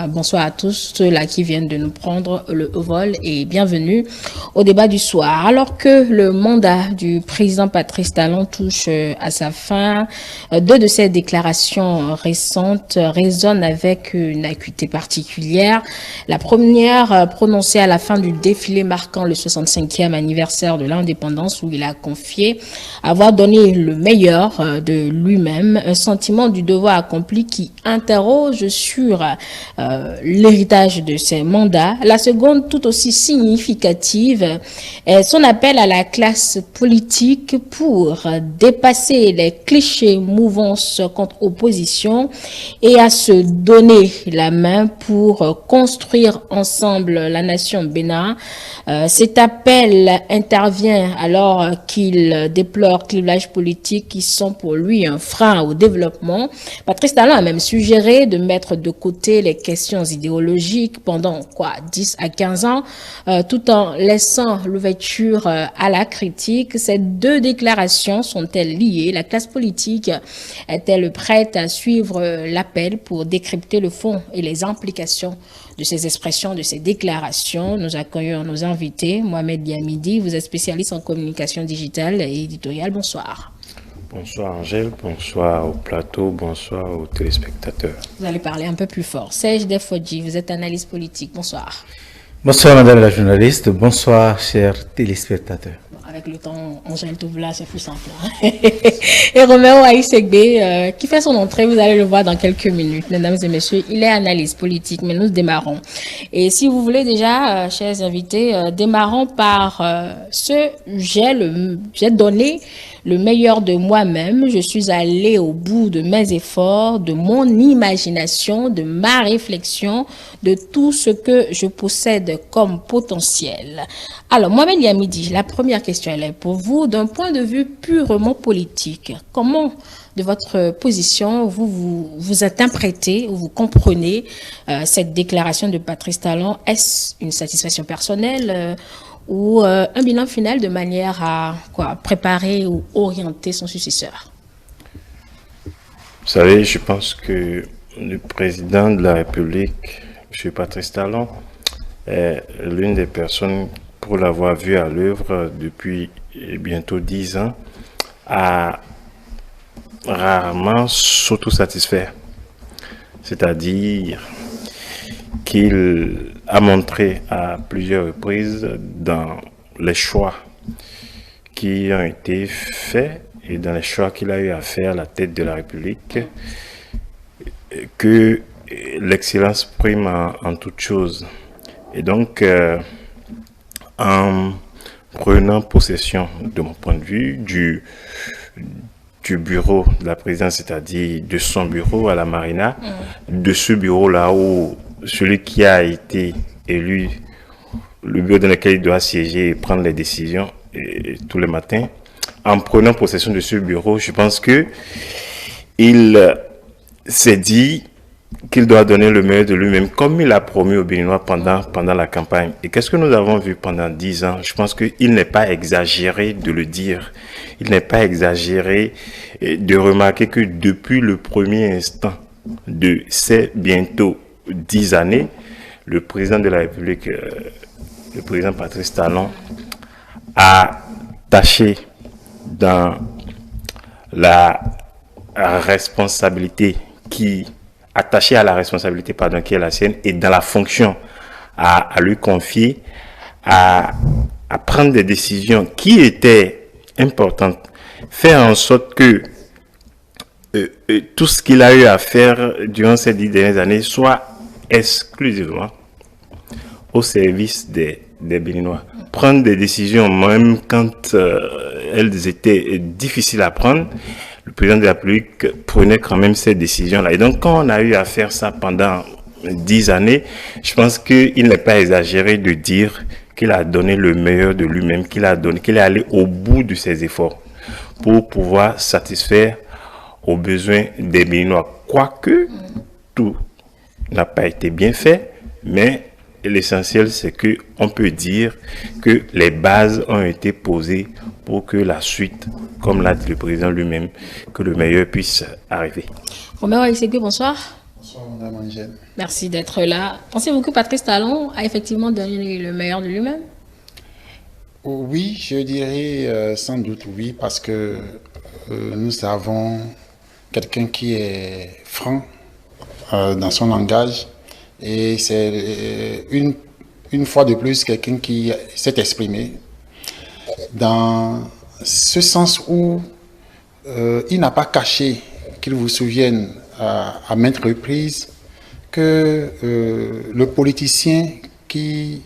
Bonsoir à tous ceux-là qui viennent de nous prendre le vol et bienvenue au débat du soir. Alors que le mandat du président Patrice Talon touche à sa fin, deux de ses déclarations récentes résonnent avec une acuité particulière. La première prononcée à la fin du défilé marquant le 65e anniversaire de l'indépendance, où il a confié avoir donné le meilleur de lui-même, un sentiment du devoir accompli qui interroge sur l'héritage de ses mandats. La seconde, tout aussi significative, est son appel à la classe politique pour dépasser les clichés mouvances contre opposition et à se donner la main pour construire ensemble la nation Bénin. Cet appel intervient alors qu'il déplore clivages politiques qui sont pour lui un frein au développement. Patrice Talon a même suggéré de mettre de côté les questions idéologiques pendant 10 à 15 ans, tout en laissant l'ouverture à la critique. Ces deux déclarations sont-elles liées? La classe politique est-elle prête à suivre l'appel pour décrypter le fond et les implications de ces expressions, de ces déclarations? Nous accueillons nos invités. Mohamed Diamidi, vous êtes spécialiste en communication digitale et éditoriale. Bonsoir. Bonsoir Angèle, bonsoir au plateau, bonsoir aux téléspectateurs. Vous allez parler un peu plus fort. Serge Defodji, vous êtes analyste politique. Bonsoir. Bonsoir madame la journaliste, bonsoir chers téléspectateurs. Avec le temps, Angèle Touvla, c'est plus simple. Et Roméo Aïssegbe, qui fait son entrée, vous allez le voir dans quelques minutes. Mesdames et messieurs, il est analyste politique, mais nous démarrons. Et si vous voulez déjà, chers invités, démarrons par j'ai donné le meilleur de moi-même. Je suis allé au bout de mes efforts, de mon imagination, de ma réflexion, de tout ce que je possède comme potentiel. Alors, Mohamed Yamidi, la première question, elle est pour vous. D'un point de vue purement politique, comment, de votre position, vous interprétez ou vous comprenez cette déclaration de Patrice Talon? Est-ce une satisfaction personnelle ou un bilan final de manière à préparer ou orienter son successeur? Vous savez, je pense que le président de la République, M. Patrice Talon, est l'une des personnes, pour l'avoir vu à l'œuvre depuis bientôt 10 ans, a rarement s'autosatisfaire. C'est-à-dire qu'il a montré à plusieurs reprises dans les choix qui ont été faits et dans les choix qu'il a eu à faire à la tête de la République que l'excellence prime en toute chose. Et donc, en prenant possession, de mon point de vue, du bureau de la présidence, c'est-à-dire de son bureau à la Marina, de ce bureau-là où celui qui a été élu, le bureau dans lequel il doit siéger et prendre les décisions tous les matins, en prenant possession de ce bureau, je pense que il s'est dit qu'il doit donner le meilleur de lui-même, comme il a promis aux Béninois pendant la campagne. Et qu'est-ce que nous avons vu pendant 10 ans? Je pense qu'il n'est pas exagéré de le dire. Il n'est pas exagéré de remarquer que depuis le premier instant de ces bientôt 10 années, le président de la République, le président Patrice Talon, a tâché dans la responsabilité attaché à la responsabilité qui est la sienne et dans la fonction à lui confier, à prendre des décisions qui étaient importantes, faire en sorte que tout ce qu'il a eu à faire durant ces 10 dernières années soit exclusivement au service des Béninois. Prendre des décisions, même quand elles étaient difficiles à prendre, le président de la République prenait quand même ces décisions-là. Et donc, quand on a eu à faire ça pendant 10 années, je pense qu'il n'est pas exagéré de dire qu'il a donné le meilleur de lui-même, qu'il est allé au bout de ses efforts pour pouvoir satisfaire aux besoins des Béninois. Quoique, tout n'a pas été bien fait, mais l'essentiel, c'est qu'on peut dire que les bases ont été posées pour que la suite, comme l'a dit le président lui-même, que le meilleur puisse arriver. Roméo Aïssegbe, bonsoir. Bonsoir, Madame Angèle. Merci d'être là. Pensez-vous que Patrice Talon a effectivement donné le meilleur de lui-même? Oui, je dirais sans doute oui, parce que nous avons quelqu'un qui est franc dans son langage et c'est une fois de plus quelqu'un qui s'est exprimé dans ce sens où il n'a pas caché qu'il vous souvienne à maintes reprises que le politicien qu'il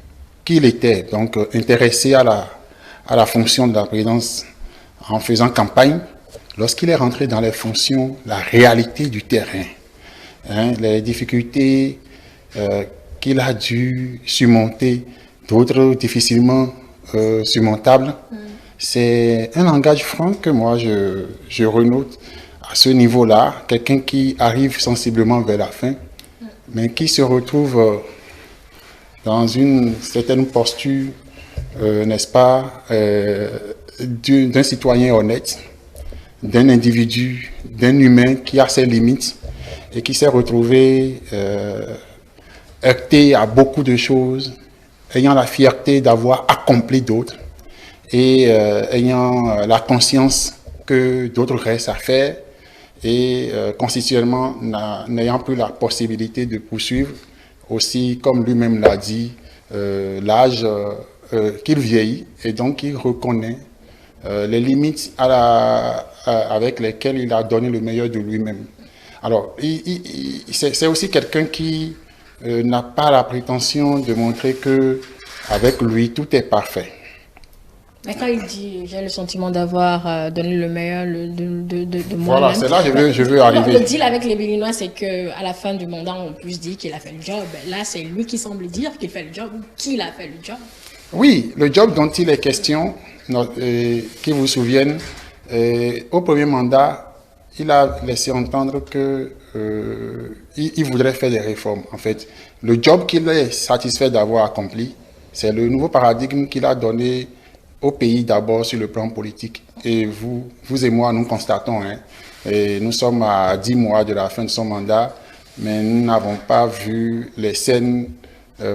était, donc intéressé à la fonction de la présidence en faisant campagne, lorsqu'il est rentré dans les fonctions, la réalité du terrain, les difficultés qu'il a dû surmonter, d'autres difficilement surmontables, c'est un langage franc que moi je renote à ce niveau-là, quelqu'un qui arrive sensiblement vers la fin, mais qui se retrouve dans une certaine posture, n'est-ce pas, d'un citoyen honnête, d'un individu, d'un humain qui a ses limites et qui s'est retrouvé heurté à beaucoup de choses, ayant la fierté d'avoir accompli d'autres et ayant la conscience que d'autres restent à faire et constitutionnellement n'ayant plus la possibilité de poursuivre. Aussi, comme lui-même l'a dit, l'âge qu'il vieillit et donc il reconnaît les limites avec lesquelles il a donné le meilleur de lui-même. Alors, c'est aussi quelqu'un qui n'a pas la prétention de montrer que avec lui tout est parfait. Mais quand il dit j'ai le sentiment d'avoir donné le meilleur de moi-même. Voilà, c'est là que je veux arriver. Le deal avec les Béninois, c'est qu'à la fin du mandat, on puisse dire qu'il a fait le job. Là, c'est lui qui semble dire qu'il fait le job ou qu'il a fait le job. Oui, le job dont il est question, qui vous souviennent, au premier mandat, il a laissé entendre qu'il voudrait faire des réformes. En fait, le job qu'il est satisfait d'avoir accompli, c'est le nouveau paradigme qu'il a donné au pays d'abord sur le plan politique. Et vous et moi, nous constatons, et nous sommes à 10 mois de la fin de son mandat, mais nous n'avons pas vu les scènes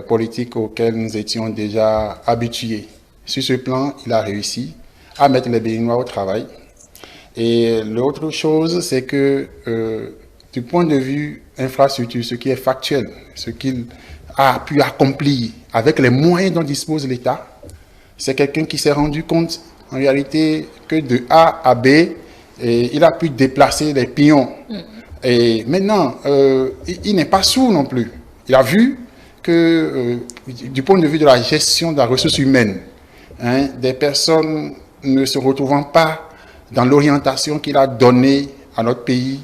politiques auxquelles nous étions déjà habitués. Sur ce plan, il a réussi à mettre les Béninois au travail. Et l'autre chose, c'est que du point de vue infrastructure, ce qui est factuel, ce qu'il a pu accomplir avec les moyens dont dispose l'État, c'est quelqu'un qui s'est rendu compte, en réalité, que de A à B, il a pu déplacer les pions. Et maintenant, il n'est pas sourd non plus. Il a vu que, du point de vue de la gestion de la ressource humaine, des personnes ne se retrouvant pas dans l'orientation qu'il a donnée à notre pays,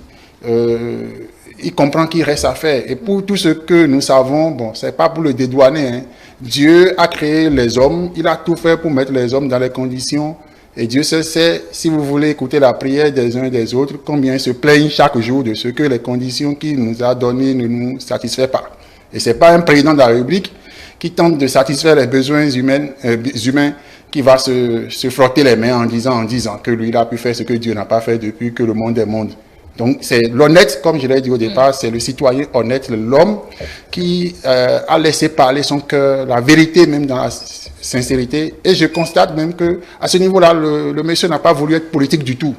il comprend qu'il reste à faire. Et pour tout ce que nous savons, bon, c'est pas pour le dédouaner, Dieu a créé les hommes, il a tout fait pour mettre les hommes dans les conditions. Et Dieu sait, si vous voulez écouter la prière des uns et des autres, combien ils se plaignent chaque jour de ce que les conditions qu'il nous a données ne nous satisfait pas. Et c'est pas un président de la République qui tente de satisfaire les besoins humains qui va se frotter les mains en disant que lui, il a pu faire ce que Dieu n'a pas fait depuis que le monde est monde. Donc, c'est l'honnête, comme je l'ai dit au départ, c'est le citoyen honnête, l'homme qui a laissé parler son cœur, la vérité même dans la sincérité. Et je constate même que à ce niveau-là, le monsieur n'a pas voulu être politique du tout.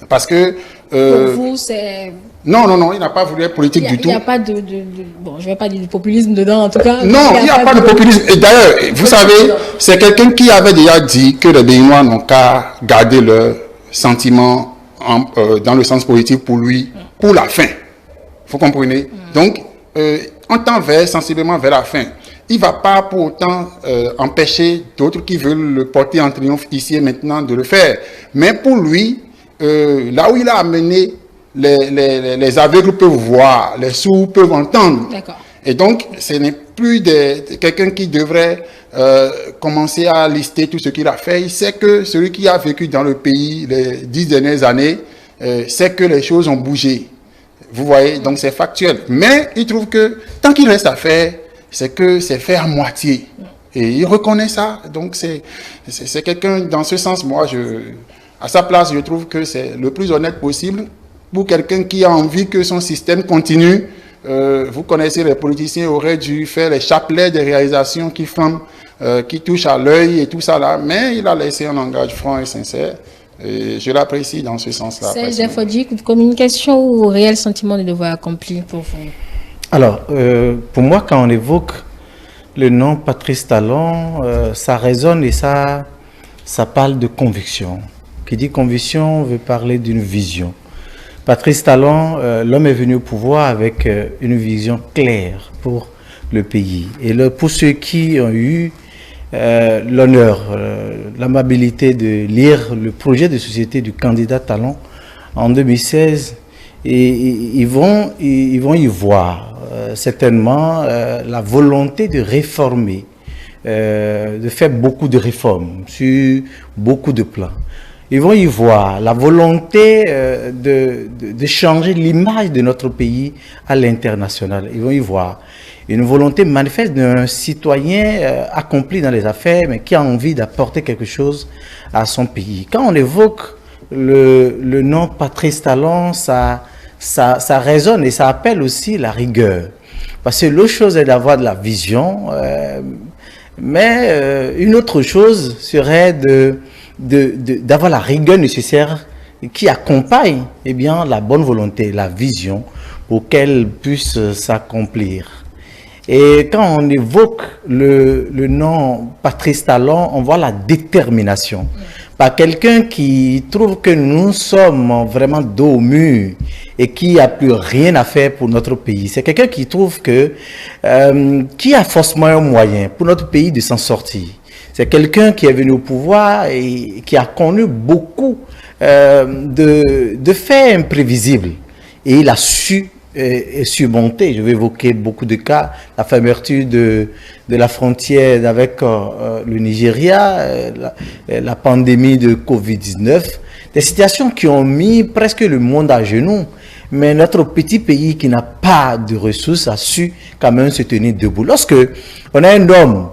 Parce que... pour vous, c'est... Non, il n'a pas voulu être politique du tout. Il n'y a pas bon, je ne vais pas dire du populisme dedans, en tout cas. Non, il n'y a pas de populisme. Et d'ailleurs, vous savez, c'est quelqu'un qui avait déjà dit que les Béninois n'ont qu'à garder leurs sentiments dans le sens politique pour lui, pour la fin. Vous comprenez? Donc, on tend sensiblement vers la fin. Il ne va pas pour autant empêcher d'autres qui veulent le porter en triomphe ici et maintenant de le faire. Mais pour lui, là où il a amené, les aveugles peuvent voir, les sourds peuvent entendre. Et donc, ce n'est plus quelqu'un qui devrait commencer à lister tout ce qu'il a fait. Il sait que celui qui a vécu dans le pays les 10 dernières années sait que les choses ont bougé. Vous voyez, donc c'est factuel. Mais il trouve que tant qu'il reste à faire, c'est que c'est fait à moitié. Et il reconnaît ça. Donc c'est quelqu'un, dans ce sens, moi, à sa place, je trouve que c'est le plus honnête possible. pour quelqu'un qui a envie que son système continue. Vous connaissez, les politiciens auraient dû faire les chapelets des réalisations qui touchent à l'œil et tout ça là, mais il a laissé un langage franc et sincère. Et je l'apprécie dans ce sens-là. C'est une communication ou réel sentiment de devoir accompli pour vous? Alors, pour moi, quand on évoque le nom Patrice Talon, ça résonne et ça parle de conviction. Qui dit conviction veut parler d'une vision. Patrice Talon, l'homme est venu au pouvoir avec une vision claire pour le pays. Et pour ceux qui ont eu l'honneur, l'amabilité de lire le projet de société du candidat Talon en 2016, et ils vont y voir certainement la volonté de réformer, de faire beaucoup de réformes sur beaucoup de plans. Ils vont y voir la volonté de changer l'image de notre pays à l'international. Ils vont y voir une volonté manifeste d'un citoyen accompli dans les affaires, mais qui a envie d'apporter quelque chose à son pays. Quand on évoque le nom Patrice Talon, ça résonne et ça appelle aussi la rigueur. Parce que l'autre chose est d'avoir de la vision, mais une autre chose serait d'avoir la rigueur nécessaire qui accompagne la bonne volonté, la vision, pour qu'elle puisse s'accomplir. Et quand on évoque le nom Patrice Talon, on voit la détermination. Par quelqu'un qui trouve que nous sommes vraiment dos au mur et qui n'a plus rien à faire pour notre pays. C'est quelqu'un qui trouve que, qui a forcément un moyen pour notre pays de s'en sortir. C'est quelqu'un qui est venu au pouvoir et qui a connu beaucoup de faits imprévisibles. Et il a su surmonter. Je vais évoquer beaucoup de cas. La fermeture de la frontière avec le Nigeria, la pandémie de Covid-19. Des situations qui ont mis presque le monde à genoux. Mais notre petit pays qui n'a pas de ressources a su quand même se tenir debout. Lorsque on a un homme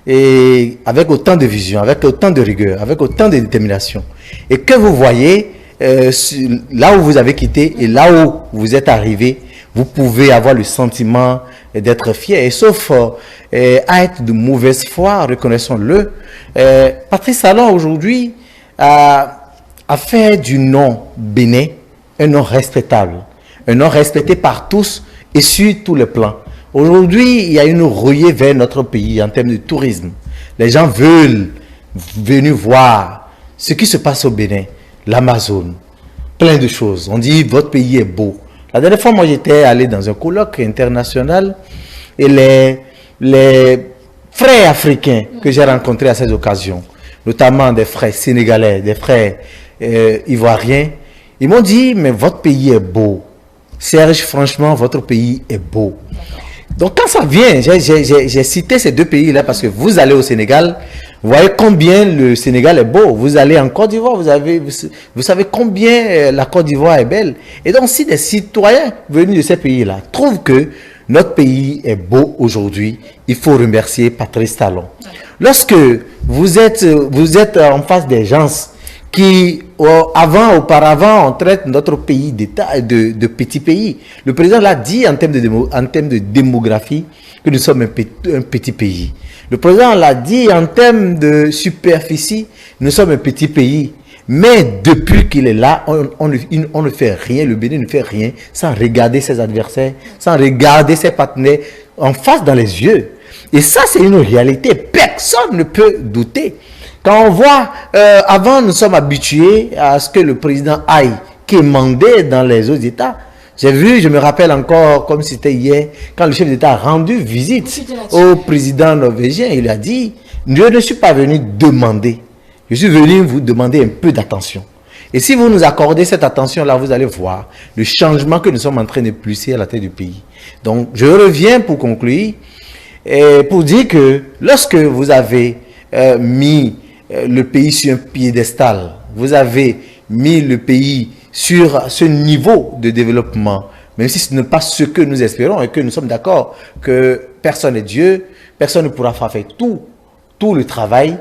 et avec autant de vision, avec autant de rigueur, avec autant de détermination, et que vous voyez là où vous avez quitté et là où vous êtes arrivé, vous pouvez avoir le sentiment d'être fier. Et sauf à être de mauvaise foi, reconnaissons-le, Patrice Talon aujourd'hui a fait du nom Bénin un nom respectable, un nom respecté par tous et sur tous les plans. Aujourd'hui, il y a une rouillée vers notre pays en termes de tourisme. Les gens veulent venir voir ce qui se passe au Bénin, l'Amazone, plein de choses. On dit votre pays est beau. La dernière fois, moi, j'étais allé dans un colloque international et les frères africains que j'ai rencontrés à cette occasion, notamment des frères sénégalais, des frères ivoiriens, ils m'ont dit, mais votre pays est beau. Serge, franchement, votre pays est beau. Donc, quand ça vient, j'ai cité ces deux pays-là parce que vous allez au Sénégal, vous voyez combien le Sénégal est beau. Vous allez en Côte d'Ivoire, vous savez combien la Côte d'Ivoire est belle. Et donc, si des citoyens venus de ces pays-là trouvent que notre pays est beau aujourd'hui, il faut remercier Patrice Talon. Lorsque vous êtes en face des gens qui, auparavant, on traite notre pays d'État, de petit pays. Le président l'a dit en termes de démographie que nous sommes un petit pays. Le président l'a dit en termes de superficie, nous sommes un petit pays. Mais depuis qu'il est là, on ne fait rien, le Bénin ne fait rien sans regarder ses adversaires, sans regarder ses partenaires en face dans les yeux. Et ça, c'est une réalité. Personne ne peut douter. Quand on voit, avant, nous sommes habitués à ce que le président aille quémander dans les autres États. Je me rappelle encore, comme c'était hier, quand le chef d'État a rendu visite au président norvégien, il a dit, je ne suis pas venu demander, je suis venu vous demander un peu d'attention. Et si vous nous accordez cette attention-là, vous allez voir le changement que nous sommes en train de pulser à la tête du pays. Donc, je reviens pour conclure, et pour dire que lorsque vous avez mis le pays sur un piédestal, vous avez mis le pays sur ce niveau de développement, même si ce n'est pas ce que nous espérons et que nous sommes d'accord que personne n'est Dieu, personne ne pourra faire tout le travail.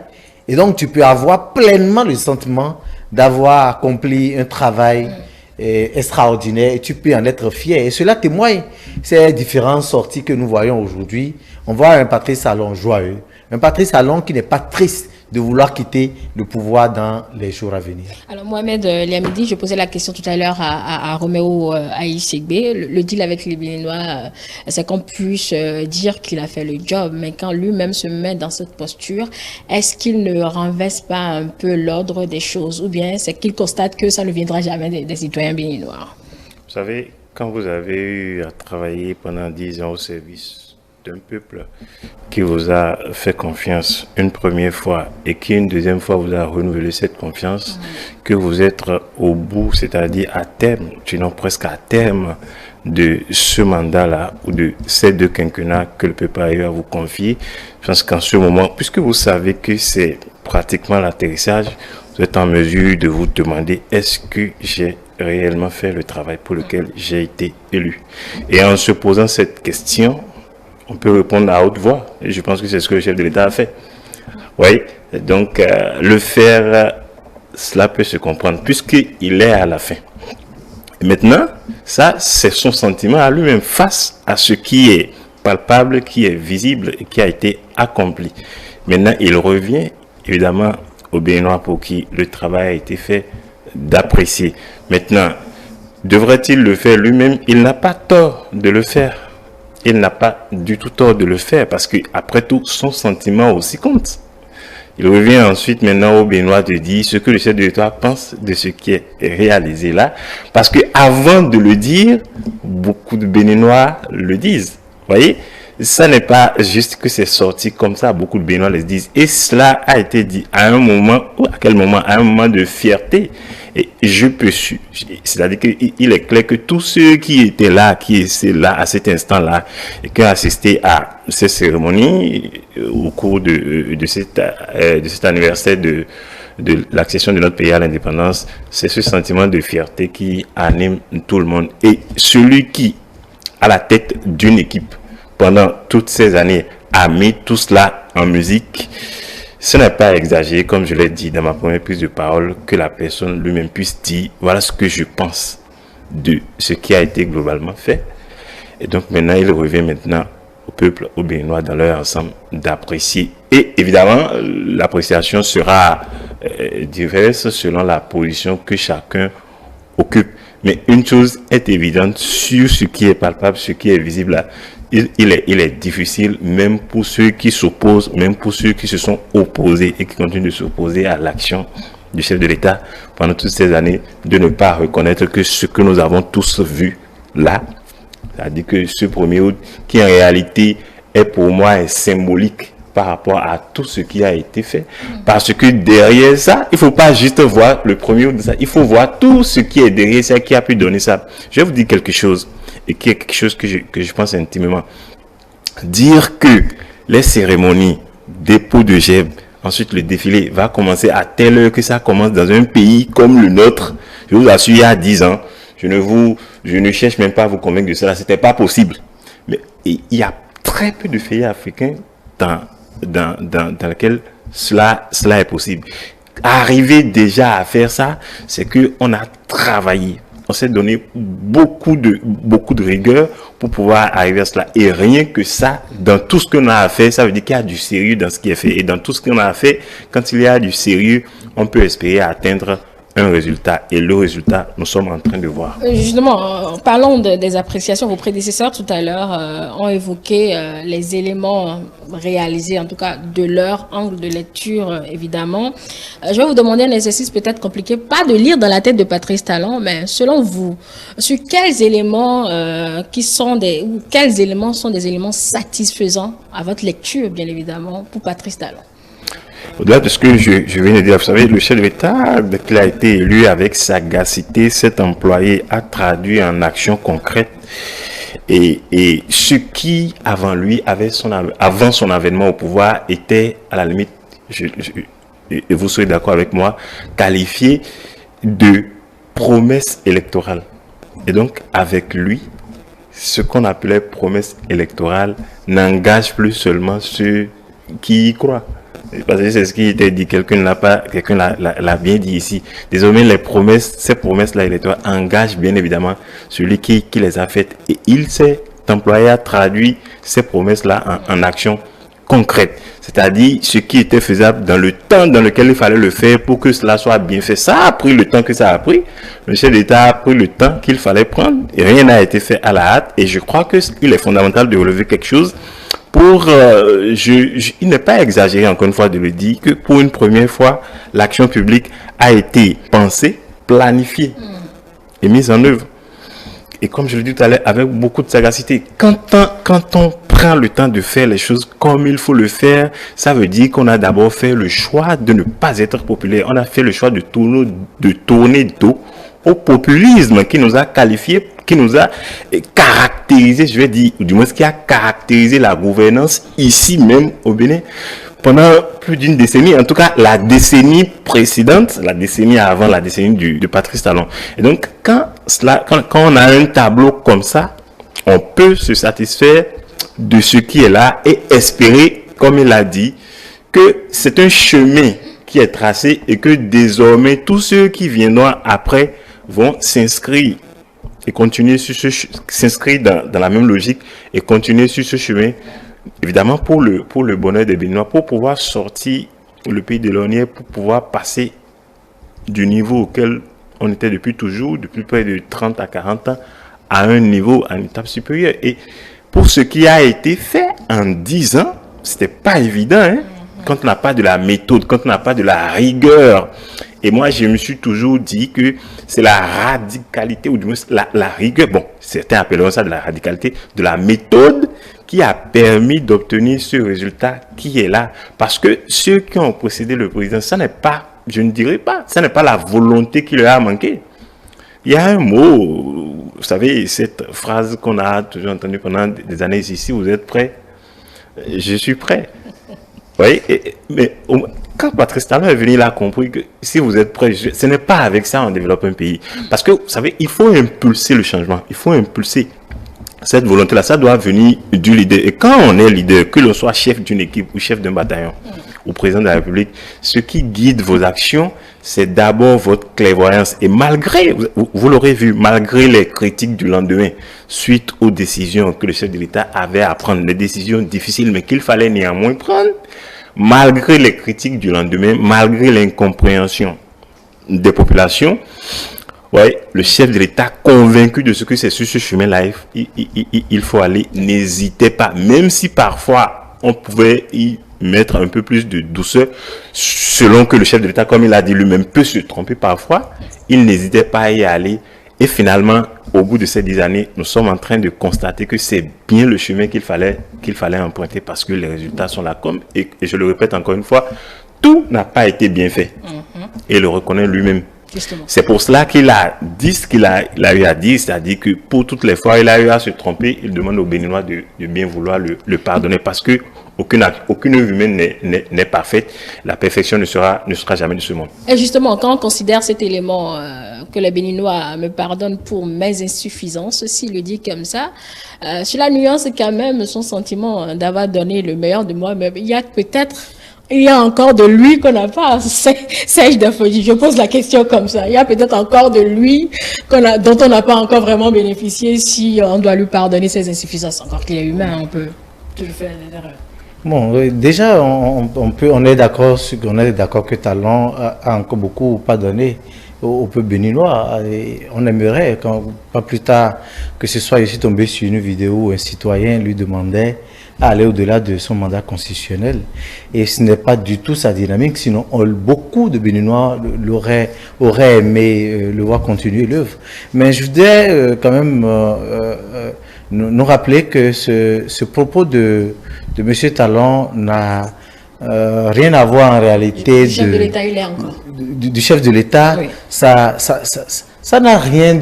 Et donc, tu peux avoir pleinement le sentiment d'avoir accompli un travail extraordinaire et tu peux en être fier. Et cela témoigne ces différentes sorties que nous voyons aujourd'hui. On voit un Patrice Talon joyeux, un Patrice Talon qui n'est pas triste de vouloir quitter le pouvoir dans les jours à venir. Alors Mohamed Liamidi, je posais la question tout à l'heure à Roméo Aïssegbe. Le deal avec les Béninois, c'est qu'on puisse dire qu'il a fait le job, mais quand lui-même se met dans cette posture, est-ce qu'il ne renverse pas un peu l'ordre des choses, ou bien c'est qu'il constate que ça ne viendra jamais des citoyens béninois? Vous savez, quand vous avez eu à travailler pendant 10 ans au service d'un peuple qui vous a fait confiance une première fois et qui une deuxième fois vous a renouvelé cette confiance, que vous êtes au bout, c'est-à-dire à terme, sinon presque à terme de ce mandat-là ou de ces 2 quinquennats que le peuple a eu à vous confier, je pense qu'en ce moment, puisque vous savez que c'est pratiquement l'atterrissage, vous êtes en mesure de vous demander est-ce que j'ai réellement fait le travail pour lequel j'ai été élu? Et en se posant cette question, on peut répondre à haute voix. Et je pense que c'est ce que le chef de l'État a fait. Oui, donc le faire, cela peut se comprendre, puisqu'il est à la fin. Maintenant, ça, c'est son sentiment à lui-même face à ce qui est palpable, qui est visible et qui a été accompli. Maintenant, il revient, évidemment, aux Béninois pour qui le travail a été fait, d'apprécier. Maintenant, devrait-il le faire lui-même? Il n'a pas tort de le faire. Il n'a pas du tout tort de le faire parce que, après tout, son sentiment aussi compte. Il revient ensuite maintenant aux Béninois de dire ce que le chef de l'État pense de ce qui est réalisé là. Parce que avant de le dire, beaucoup de Béninois le disent. Vous voyez, ça n'est pas juste que c'est sorti comme ça, beaucoup de Béninois le disent. Et cela a été dit à un moment, ou à quel moment? À un moment de fierté. Et je peux, c'est-à-dire qu'il est clair que tous ceux qui étaient là, qui étaient là à cet instant-là, et qui ont assisté à ces cérémonies au cours de cet anniversaire de l'accession de notre pays à l'indépendance, c'est ce sentiment de fierté qui anime tout le monde. Et celui qui, à la tête d'une équipe, pendant toutes ces années, a mis tout cela en musique, ce n'est pas exagéré, comme je l'ai dit dans ma première prise de parole, que la personne lui-même puisse dire, voilà ce que je pense de ce qui a été globalement fait. Et donc maintenant, il revient maintenant au peuple, aux Béninois dans leur ensemble, d'apprécier. Et évidemment, l'appréciation sera diverse selon la position que chacun occupe. Mais une chose est évidente, sur ce qui est palpable, ce qui est visible là, il est difficile, même pour ceux qui s'opposent, même pour ceux qui se sont opposés et qui continuent de s'opposer à l'action du chef de l'État pendant toutes ces années, de ne pas reconnaître que ce que nous avons tous vu là, c'est-à-dire que ce 1er août, qui en réalité est pour moi est symbolique par rapport à tout ce qui a été fait. Parce que derrière ça, il ne faut pas juste voir le 1er août de ça, il faut voir tout ce qui est derrière ça, qui a pu donner ça. Je vais vous dire quelque chose, et qui est quelque chose que je pense intimement. Dire que les cérémonies, dépôt de gève, ensuite le défilé va commencer à telle heure que ça commence dans un pays comme le nôtre, je vous assure, il y a 10 ans, je ne cherche même pas à vous convaincre de cela, c'était pas possible. Mais il y a très peu de pays africains dans lesquels cela est possible. Arriver déjà à faire ça, c'est qu'on a travaillé. On s'est donné beaucoup de rigueur pour pouvoir arriver à cela. Et rien que ça, dans tout ce qu'on a à faire, ça veut dire qu'il y a du sérieux dans ce qui est fait. Et dans tout ce qu'on a à faire, quand il y a du sérieux, on peut espérer atteindre un résultat. Et le résultat, nous sommes en train de voir. Justement, parlons des appréciations. Vos prédécesseurs tout à l'heure ont évoqué les éléments réalisés, en tout cas de leur angle de lecture, évidemment. Je vais vous demander un exercice peut-être compliqué, pas de lire dans la tête de Patrice Talon, mais selon vous, sur quels éléments quels éléments sont des éléments satisfaisants à votre lecture, bien évidemment, pour Patrice Talon? Au-delà de ce que je viens de dire, vous savez, le chef de l'État, dès qu'il a été élu avec sagacité, cet employé a traduit en action concrète et ce qui, avant lui, avant son avènement au pouvoir, était à la limite, et vous serez d'accord avec moi, qualifié de promesse électorale. Et donc, avec lui, ce qu'on appelait promesse électorale n'engage plus seulement ceux qui y croient. Parce que c'est ce qui était dit, quelqu'un l'a bien dit ici. Désormais, les promesses, ces promesses-là électorales engagent bien évidemment celui qui les a faites. Et il s'est employé à traduire ces promesses-là en action concrète. C'est-à-dire ce qui était faisable dans le temps dans lequel il fallait le faire pour que cela soit bien fait. Ça a pris le temps que ça a pris. Le chef d'État a pris le temps qu'il fallait prendre. Et rien n'a été fait à la hâte. Et je crois qu'il est fondamental de relever quelque chose. Il n'est pas exagéré, encore une fois, de le dire, que pour une première fois, l'action publique a été pensée, planifiée et mise en œuvre. Et comme je le dis tout à l'heure, avec beaucoup de sagacité. Quand on prend le temps de faire les choses comme il faut le faire, ça veut dire qu'on a d'abord fait le choix de ne pas être populaire. On a fait le choix de tourner dos au populisme qui nous a qualifiés, qui nous a caractérisé, je vais dire, ou du moins qui a caractérisé la gouvernance ici même au Bénin pendant plus d'une décennie, en tout cas la décennie précédente, la décennie avant la décennie de Patrice Talon. Et donc quand on a un tableau comme ça, on peut se satisfaire de ce qui est là et espérer, comme il a dit, que c'est un chemin qui est tracé et que désormais tous ceux qui viendront après vont s'inscrire et continuer s'inscrire dans la même logique et continuer sur ce chemin, évidemment pour le bonheur des Béninois, pour pouvoir sortir le pays de l'ornière, pour pouvoir passer du niveau auquel on était depuis toujours, depuis près de 30 à 40 ans, à un niveau, à une étape supérieure. Et pour ce qui a été fait en 10 ans, c'était pas évident, hein? Quand on n'a pas de la méthode, quand on n'a pas de la rigueur. Et moi, je me suis toujours dit que c'est la radicalité, ou du moins la rigueur, bon, certains appelleront ça de la radicalité, de la méthode qui a permis d'obtenir ce résultat qui est là. Parce que ceux qui ont précédé le président, ça n'est pas, je ne dirais pas, ça n'est pas la volonté qui leur a manqué. Il y a un mot, vous savez, cette phrase qu'on a toujours entendue pendant des années ici, vous êtes prêts? Je suis prêt. Vous voyez, mais quand Patrice Talon est venu, il a compris que si vous êtes prêts, ce n'est pas avec ça qu'on développe un pays. Parce que, vous savez, il faut impulser le changement, il faut impulser cette volonté-là, ça doit venir du leader. Et quand on est leader, que l'on soit chef d'une équipe ou chef d'un bataillon ou président de la République, ce qui guide vos actions, c'est d'abord votre clairvoyance. Et malgré, vous l'aurez vu, malgré les critiques du lendemain, suite aux décisions que le chef de l'État avait à prendre, des décisions difficiles, mais qu'il fallait néanmoins prendre, malgré les critiques du lendemain, malgré l'incompréhension des populations, ouais, le chef de l'État, convaincu de ce que c'est sur ce chemin-là, il faut aller, n'hésitez pas, même si parfois on pouvait y mettre un peu plus de douceur, selon que le chef de l'État, comme il a dit lui-même, peut se tromper parfois, il n'hésitait pas à y aller. Et finalement, au bout de ces 10 années, nous sommes en train de constater que c'est bien le chemin qu'il fallait emprunter parce que les résultats sont là. Et je le répète encore une fois, tout n'a pas été bien fait. Et il le reconnaît lui-même. C'est pour cela qu'il a dit ce qu'il a eu à dire, c'est-à-dire que pour toutes les fois il a eu à se tromper, il demande aux Béninois de bien vouloir le pardonner parce que aucune œuvre humaine n'est parfaite. La perfection ne sera jamais de ce monde. Et justement, quand on considère cet élément que les Béninois me pardonnent pour mes insuffisances, s'il le dit comme ça, cela nuance quand même son sentiment d'avoir donné le meilleur de moi-même. Il y a encore de lui qu'on n'a pas. Sèche de folie. Je pose la question comme ça. Il y a peut-être encore de lui dont on n'a pas encore vraiment bénéficié si on doit lui pardonner ses insuffisances. Encore qu'il est humain, on peut tout faire des erreurs. Bon, déjà, on est d'accord que Talon a encore beaucoup pardonné au peuple béninois. Et on aimerait, pas plus tard que ce soit ici tombé sur une vidéo où un citoyen lui demandait à aller au-delà de son mandat constitutionnel. Et ce n'est pas du tout sa dynamique, sinon beaucoup de Béninois auraient aimé le voir continuer l'œuvre. Mais je voudrais quand même nous rappeler que ce propos de M. Talon n'a rien à voir en réalité du chef de l'État, il est encore. Du chef de l'État. Oui. Ça n'a rien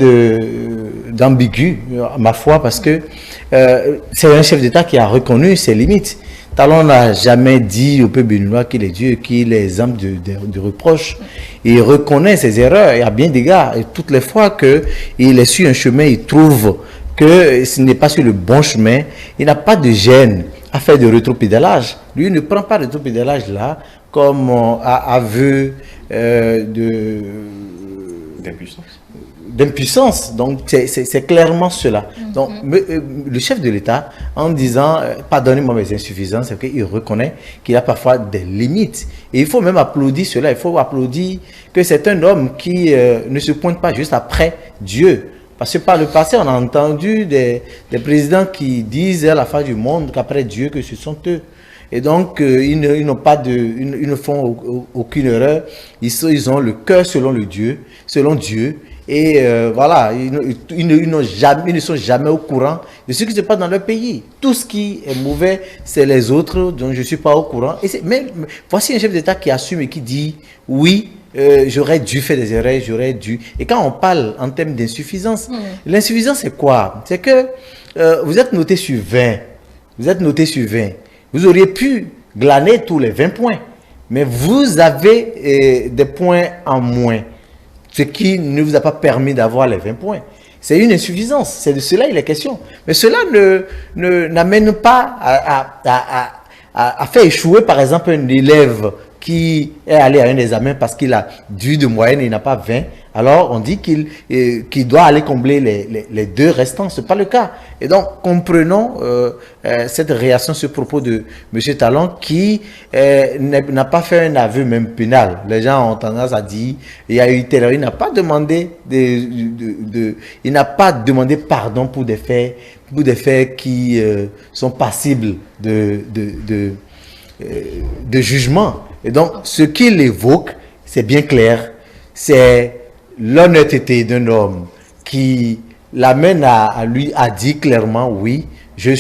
d'ambigu, à ma foi, parce que c'est un chef d'État qui a reconnu ses limites. Talon n'a jamais dit au peuple béninois qu'il est Dieu, qu'il est exempt de reproches. Il reconnaît ses erreurs, et à bien d'égards. Et toutes les fois qu'il est sur un chemin, il trouve que ce n'est pas sur le bon chemin, il n'a pas de gêne à faire de rétropédalage. Lui ne prend pas de rétropédalage là comme aveu d'impuissance. Donc, c'est clairement cela. Donc, le chef de l'État, en disant « pardonnez-moi mes insuffisances », c'est qu'il reconnaît qu'il a parfois des limites. Et il faut même applaudir cela. Il faut applaudir que c'est un homme qui ne se pointe pas juste après Dieu. Parce que par le passé, on a entendu des présidents qui disent à la fin du monde qu'après Dieu, que ce sont eux. Et donc, ils ne font aucune erreur. Ils ont le cœur selon Dieu. Et voilà, ils ne sont jamais au courant de ce qui se passe dans leur pays. Tout ce qui est mauvais, c'est les autres dont je ne suis pas au courant. Mais voici un chef d'État qui assume et qui dit « oui, j'aurais dû faire des erreurs, j'aurais dû... » Et quand on parle en termes d'insuffisance, l'insuffisance c'est quoi? C'est que vous êtes noté sur 20. Vous êtes noté sur 20. Vous auriez pu glaner tous les 20 points. Mais vous avez des points en moins. Ce qui ne vous a pas permis d'avoir les 20 points. C'est une insuffisance. C'est de cela il est question. Mais cela n'amène pas à faire échouer, par exemple, un élève qui est allé à un examen parce qu'il a dû de moyenne et il n'a pas 20. Alors, on dit qu'il doit aller combler les 2 restants. Ce n'est pas le cas. Et donc, comprenons cette réaction, ce propos de M. Talon qui n'a pas fait un aveu même pénal. Les gens ont tendance à dire il y a eu terreur. Il n'a pas demandé il n'a pas demandé pardon pour des faits qui sont passibles de jugement. Et donc, ce qu'il évoque, c'est bien clair, c'est l'honnêteté d'un homme qui l'amène à lui a dit clairement oui, je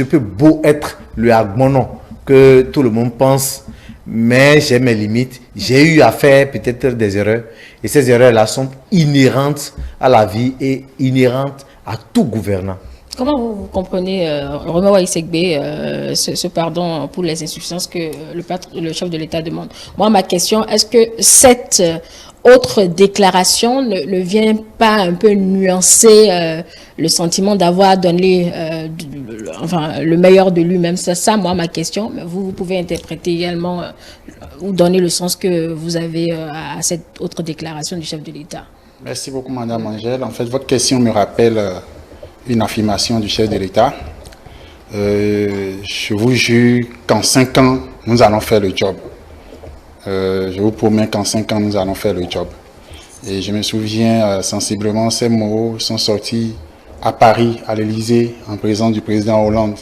peux beau être le Agmonon que tout le monde pense, mais j'ai mes limites, j'ai eu à faire peut-être des erreurs et ces erreurs-là sont inhérentes à la vie et inhérentes à tout gouvernant. Comment vous comprenez, Romain Waïsekbe, ce pardon pour les insuffisances que le chef de l'État demande? Moi, ma question, est-ce que cette autre déclaration ne vient pas un peu nuancer le sentiment d'avoir donné le meilleur de lui-même? C'est ça, moi, ma question. Mais vous pouvez interpréter également ou donner le sens que vous avez à cette autre déclaration du chef de l'État. Merci beaucoup, Madame Angèle. En fait, votre question me rappelle une affirmation du chef de l'État. Je vous jure qu'en 5 ans, nous allons faire le job. Je vous promets qu'en 5 ans, nous allons faire le job. Et je me souviens sensiblement, ces mots sont sortis à Paris, à l'Élysée, en présence du président Hollande.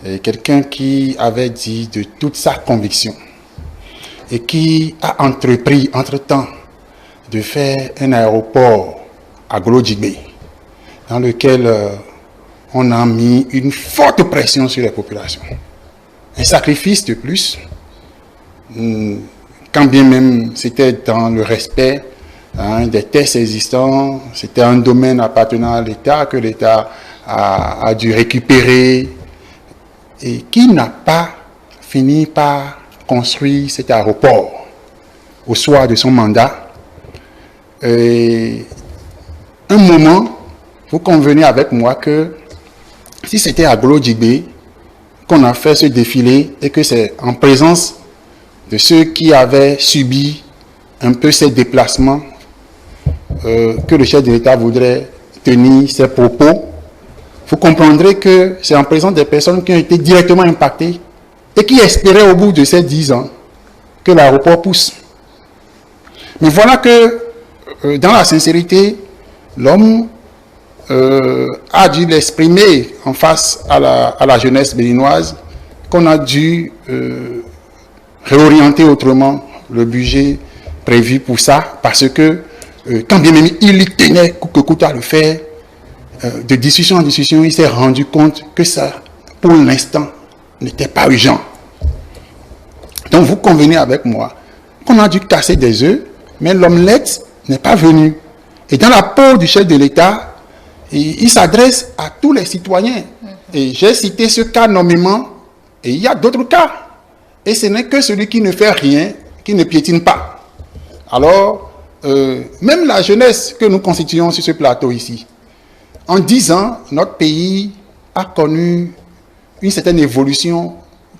Et quelqu'un qui avait dit de toute sa conviction et qui a entrepris, entre-temps, de faire un aéroport à Golo-Djibé, dans lequel on a mis une forte pression sur les populations. Un sacrifice de plus, quand bien même c'était dans le respect des tests existants, c'était un domaine appartenant à l'État que l'État a dû récupérer et qui n'a pas fini par construire cet aéroport au soir de son mandat. Et un moment, vous convenez avec moi que si c'était à Golo-Djibé qu'on a fait ce défilé et que c'est en présence de ceux qui avaient subi un peu ces déplacements que le chef de l'État voudrait tenir ses propos, vous comprendrez que c'est en présence des personnes qui ont été directement impactées et qui espéraient au bout de ces 10 ans que l'aéroport pousse. Mais voilà que dans la sincérité, l'homme a dû l'exprimer en face à la jeunesse béninoise qu'on a dû réorienter autrement le budget prévu pour ça, parce que quand bien même il y tenait coûte que coûte à le faire, de discussion en discussion, il s'est rendu compte que ça, pour l'instant, n'était pas urgent. Donc vous convenez avec moi qu'on a dû casser des œufs, mais l'omelette n'est pas venue. Et dans la peau du chef de l'État, il s'adresse à tous les citoyens. Et j'ai cité ce cas nommément, et il y a d'autres cas. Et ce n'est que celui qui ne fait rien, qui ne piétine pas. Alors, même la jeunesse que nous constituons sur ce plateau ici, en 10 ans, notre pays a connu une certaine évolution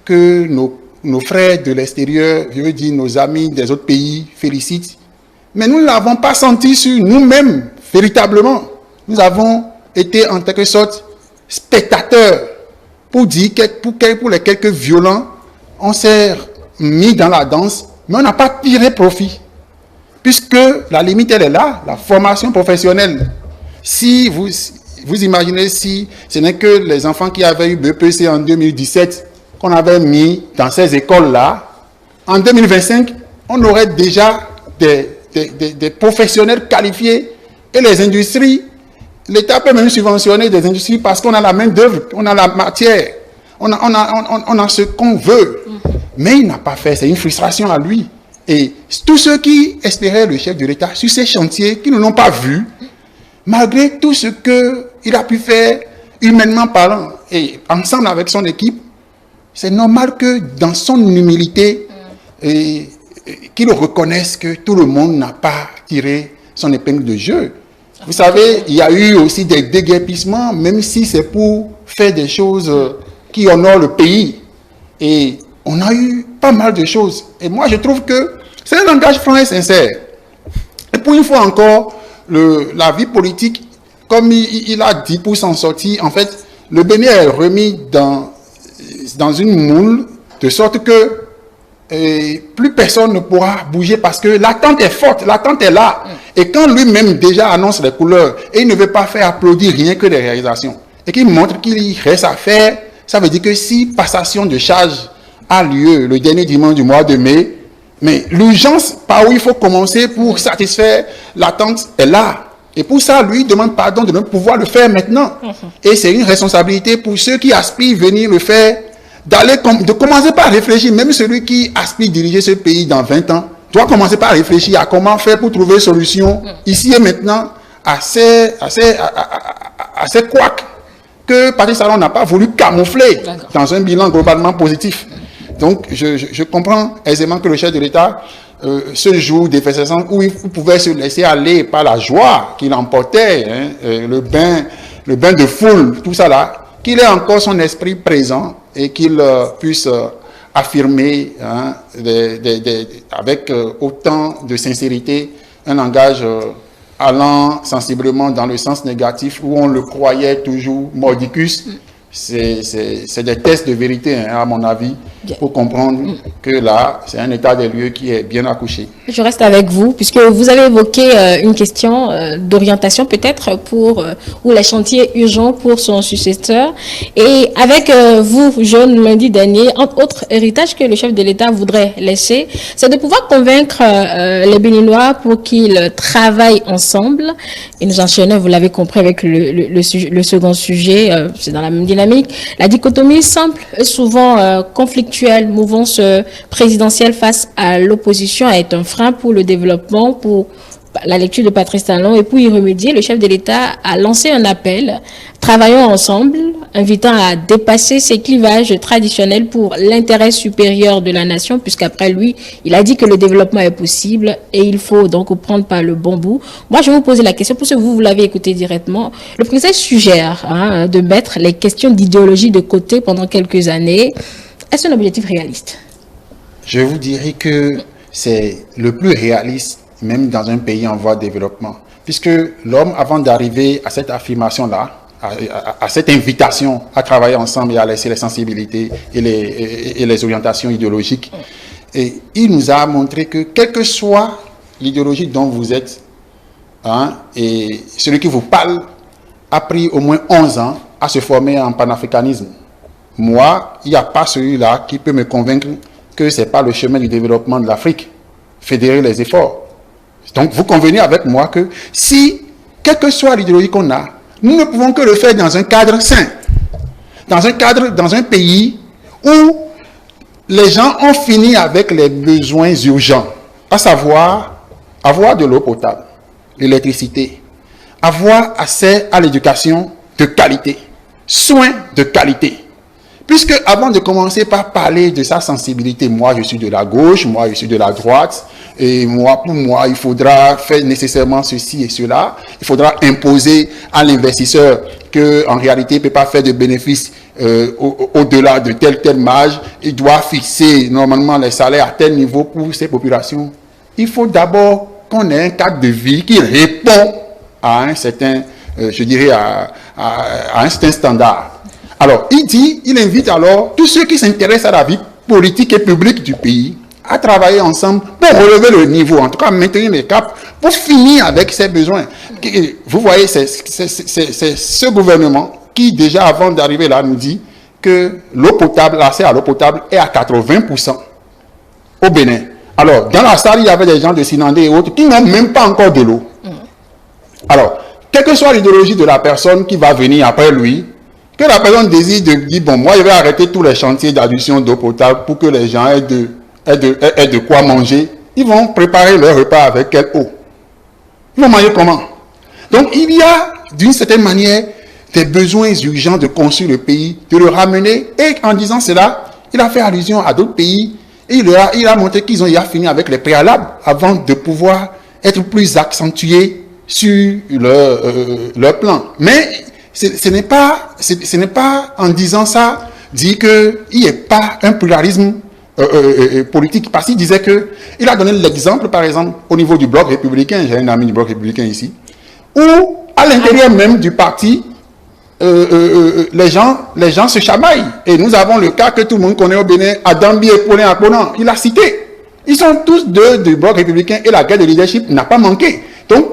que nos nos frères de l'extérieur, je veux dire nos amis des autres pays, félicitent. Mais nous ne l'avons pas senti sur nous-mêmes, véritablement. Nous avons été en quelque sorte spectateurs pour dire pour les quelques violents, on s'est mis dans la danse, mais on n'a pas tiré profit. Puisque la limite, elle est là, la formation professionnelle. Si vous imaginez si ce n'est que les enfants qui avaient eu BPC en 2017 qu'on avait mis dans ces écoles-là, en 2025, on aurait déjà des professionnels qualifiés et les industries, l'État peut même subventionner des industries parce qu'on a la main d'œuvre, on a la matière, on a ce qu'on veut. Mais il n'a pas fait, c'est une frustration à lui. Et tous ceux qui espéraient le chef de l'État sur ces chantiers, qui ne l'ont pas vu, malgré tout ce qu'il a pu faire humainement parlant et ensemble avec son équipe, c'est normal que dans son humilité, qu'il reconnaisse que tout le monde n'a pas tiré son épingle de jeu. Vous savez, il y a eu aussi des déguerpissements, même si c'est pour faire des choses qui honorent le pays. Et on a eu pas mal de choses. Et moi, je trouve que c'est un langage franc et sincère. Et pour une fois encore, la vie politique, comme il a dit pour s'en sortir, en fait, le Bénin est remis dans une moule, de sorte que plus personne ne pourra bouger parce que l'attente est forte, l'attente est là. Et quand lui-même déjà annonce les couleurs et il ne veut pas faire applaudir rien que des réalisations et qu'il montre qu'il reste à faire, ça veut dire que si passation de charge a lieu le dernier dimanche du mois de mai, mais l'urgence par où il faut commencer pour satisfaire l'attente est là. Et pour ça, lui demande pardon de ne pouvoir le faire maintenant. Et c'est une responsabilité pour ceux qui aspirent venir le faire, de commencer par réfléchir. Même celui qui aspire diriger ce pays dans 20 ans, doit commencer par réfléchir à comment faire pour trouver une solution ici et maintenant à ces couacs que Patrice Talon n'a pas voulu camoufler dans un bilan globalement positif. Donc, je comprends aisément que le chef de l'État, ce jour d'effervescence où il pouvait se laisser aller par la joie qu'il emportait, le bain de foule, tout ça là, qu'il ait encore son esprit présent et qu'il puisse affirmer avec autant de sincérité un langage allant sensiblement dans le sens négatif où on le croyait toujours mordicus. C'est des tests de vérité, à mon avis, pour comprendre que là, c'est un état des lieux qui est bien accouché. Je reste avec vous, puisque vous avez évoqué une question d'orientation peut-être ou les chantiers urgents pour son successeur. Et avec vous, John, lundi dernier, entre autres héritages que le chef de l'État voudrait laisser, c'est de pouvoir convaincre les Béninois pour qu'ils travaillent ensemble. Et nous enchaînons, vous l'avez compris, avec le second sujet, c'est dans la même dynamique. La dichotomie simple et souvent conflictuelle, mouvance présidentielle face à l'opposition est un frein pour le développement, pour la lecture de Patrice Talon. Et pour y remédier, le chef de l'État a lancé un appel, travaillons ensemble, invitant à dépasser ces clivages traditionnels pour l'intérêt supérieur de la nation, puisqu'après lui, il a dit que le développement est possible et il faut donc prendre par le bon bout. Moi, je vais vous poser la question, pour que vous l'avez écouté directement. Le président suggère de mettre les questions d'idéologie de côté pendant quelques années. Est-ce un objectif réaliste? Je vous dirais que c'est le plus réaliste, même dans un pays en voie de développement. Puisque l'homme, avant d'arriver à cette affirmation-là, à cette invitation à travailler ensemble et à laisser les sensibilités et les orientations idéologiques, et il nous a montré que, quelle que soit l'idéologie dont vous êtes, et celui qui vous parle a pris au moins 11 ans à se former en panafricanisme. Moi, il n'y a pas celui-là qui peut me convaincre que ce n'est pas le chemin du développement de l'Afrique. Fédérer les efforts. Donc, vous convenez avec moi que si, quelle que soit l'idéologie qu'on a, nous ne pouvons que le faire dans un cadre sain. Dans un pays où les gens ont fini avec les besoins urgents, à savoir avoir de l'eau potable, l'électricité, avoir accès à l'éducation de qualité, soins de qualité. Puisque avant de commencer par parler de sa sensibilité, moi je suis de la gauche, moi je suis de la droite, et pour moi, il faudra faire nécessairement ceci et cela. Il faudra imposer à l'investisseur qu'en réalité, il ne peut pas faire de bénéfices au-delà de tel marge. Il doit fixer normalement les salaires à tel niveau pour ces populations. Il faut d'abord qu'on ait un cadre de vie qui répond à un certain, je dirais, à un certain standard. Alors, il invite alors tous ceux qui s'intéressent à la vie politique et publique du pays à travailler ensemble pour relever le niveau, en tout cas maintenir les caps, pour finir avec ses besoins. Vous voyez, c'est ce gouvernement qui, déjà avant d'arriver là, nous dit que l'eau potable, l'accès à l'eau potable est à 80% au Bénin. Alors, dans la salle, il y avait des gens de Sinandé et autres qui n'ont même pas encore de l'eau. Alors, quelle que soit l'idéologie de la personne qui va venir après lui, que la personne désire de dire, bon, moi, je vais arrêter tous les chantiers d'adduction d'eau potable pour que les gens aient de quoi manger. Ils vont préparer leur repas avec quelle eau? Ils vont manger comment? Donc, il y a, d'une certaine manière, des besoins urgents de construire le pays, de le ramener. Et en disant cela, il a fait allusion à d'autres pays. Et il a montré qu'ils ont déjà fini avec les préalables avant de pouvoir être plus accentués sur leur plan. Mais ce n'est pas en disant ça, dire qu'il n'y ait pas un pluralisme politique. Parce qu'il disait que, il a donné l'exemple, par exemple, au niveau du bloc républicain, j'ai un ami du bloc républicain ici, où, à l'intérieur même du parti, les gens se chamaillent. Et nous avons le cas que tout le monde connaît au Bénin, Adambi et Paulin Akponan, il a cité. Ils sont tous deux du bloc républicain et la guerre de leadership n'a pas manqué. Donc,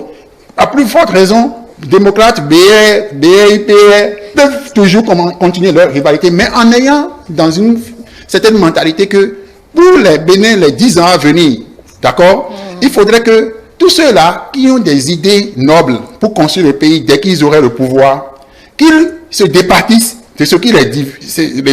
à plus forte raison, démocrates, BR, IPR, peuvent toujours continuer leur rivalité, mais en ayant dans une certaine mentalité que pour les Bénin, les 10 ans à venir, d'accord, il faudrait que tous ceux-là qui ont des idées nobles pour construire le pays dès qu'ils auraient le pouvoir, qu'ils se départissent de ce qui les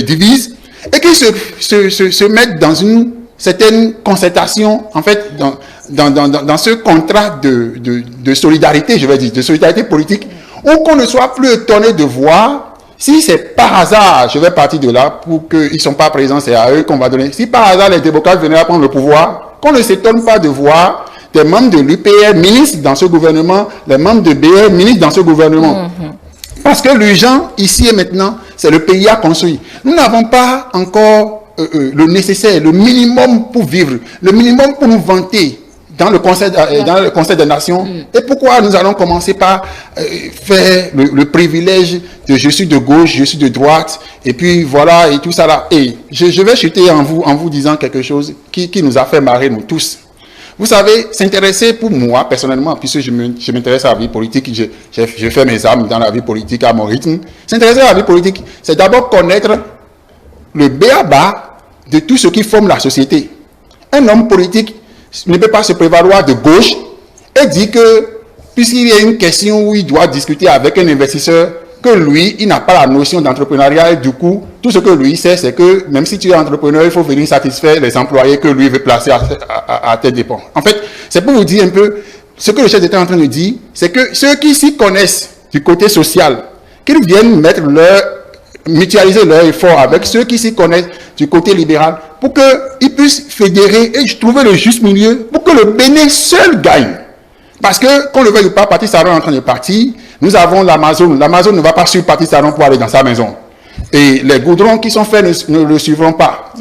divise et qu'ils se mettent dans une certaine concertation, en fait, dans ce contrat de solidarité, je vais dire, de solidarité politique, où qu'on ne soit plus étonné de voir, si c'est par hasard, je vais partir de là, pour qu'ils ne sont pas présents, c'est à eux qu'on va donner, si par hasard les démocrates venaient à prendre le pouvoir, qu'on ne s'étonne pas de voir des membres de l'UPR ministres dans ce gouvernement, les membres de BR ministres dans ce gouvernement. Parce que l'urgent, ici et maintenant, c'est le pays à construire. Nous n'avons pas encore le nécessaire, le minimum pour vivre, le minimum pour nous vanter dans le Conseil des Nations. Et pourquoi nous allons commencer par faire le privilège de je suis de gauche, je suis de droite, et puis voilà, et tout ça là. Et je vais chuter en vous disant quelque chose qui nous a fait marrer, nous tous. Vous savez, s'intéresser pour moi, personnellement, puisque je m'intéresse à la vie politique, je fais mes armes dans la vie politique à mon rythme. S'intéresser à la vie politique, c'est d'abord connaître le b.a.-ba de tout ce qui forme la société. Un homme politique ne peut pas se prévaloir de gauche et dire que, puisqu'il y a une question où il doit discuter avec un investisseur, que lui, il n'a pas la notion d'entrepreneuriat et du coup, tout ce que lui sait, c'est que même si tu es entrepreneur, il faut venir satisfaire les employés que lui veut placer à tes dépens. En fait, c'est pour vous dire un peu, ce que le chef d'État est en train de dire, c'est que ceux qui s'y connaissent du côté social, qu'ils viennent mutualiser leurs efforts avec ceux qui s'y connaissent du côté libéral, pour qu'ils puissent fédérer et trouver le juste milieu, pour que le Bénin seul gagne. Parce que, qu'on le veuille ou pas, Patrice Talon est en train de partir. Nous avons l'Amazon. L'Amazon ne va pas suivre Patrice Talon pour aller dans sa maison. Et les goudrons qui sont faits ne le suivront pas.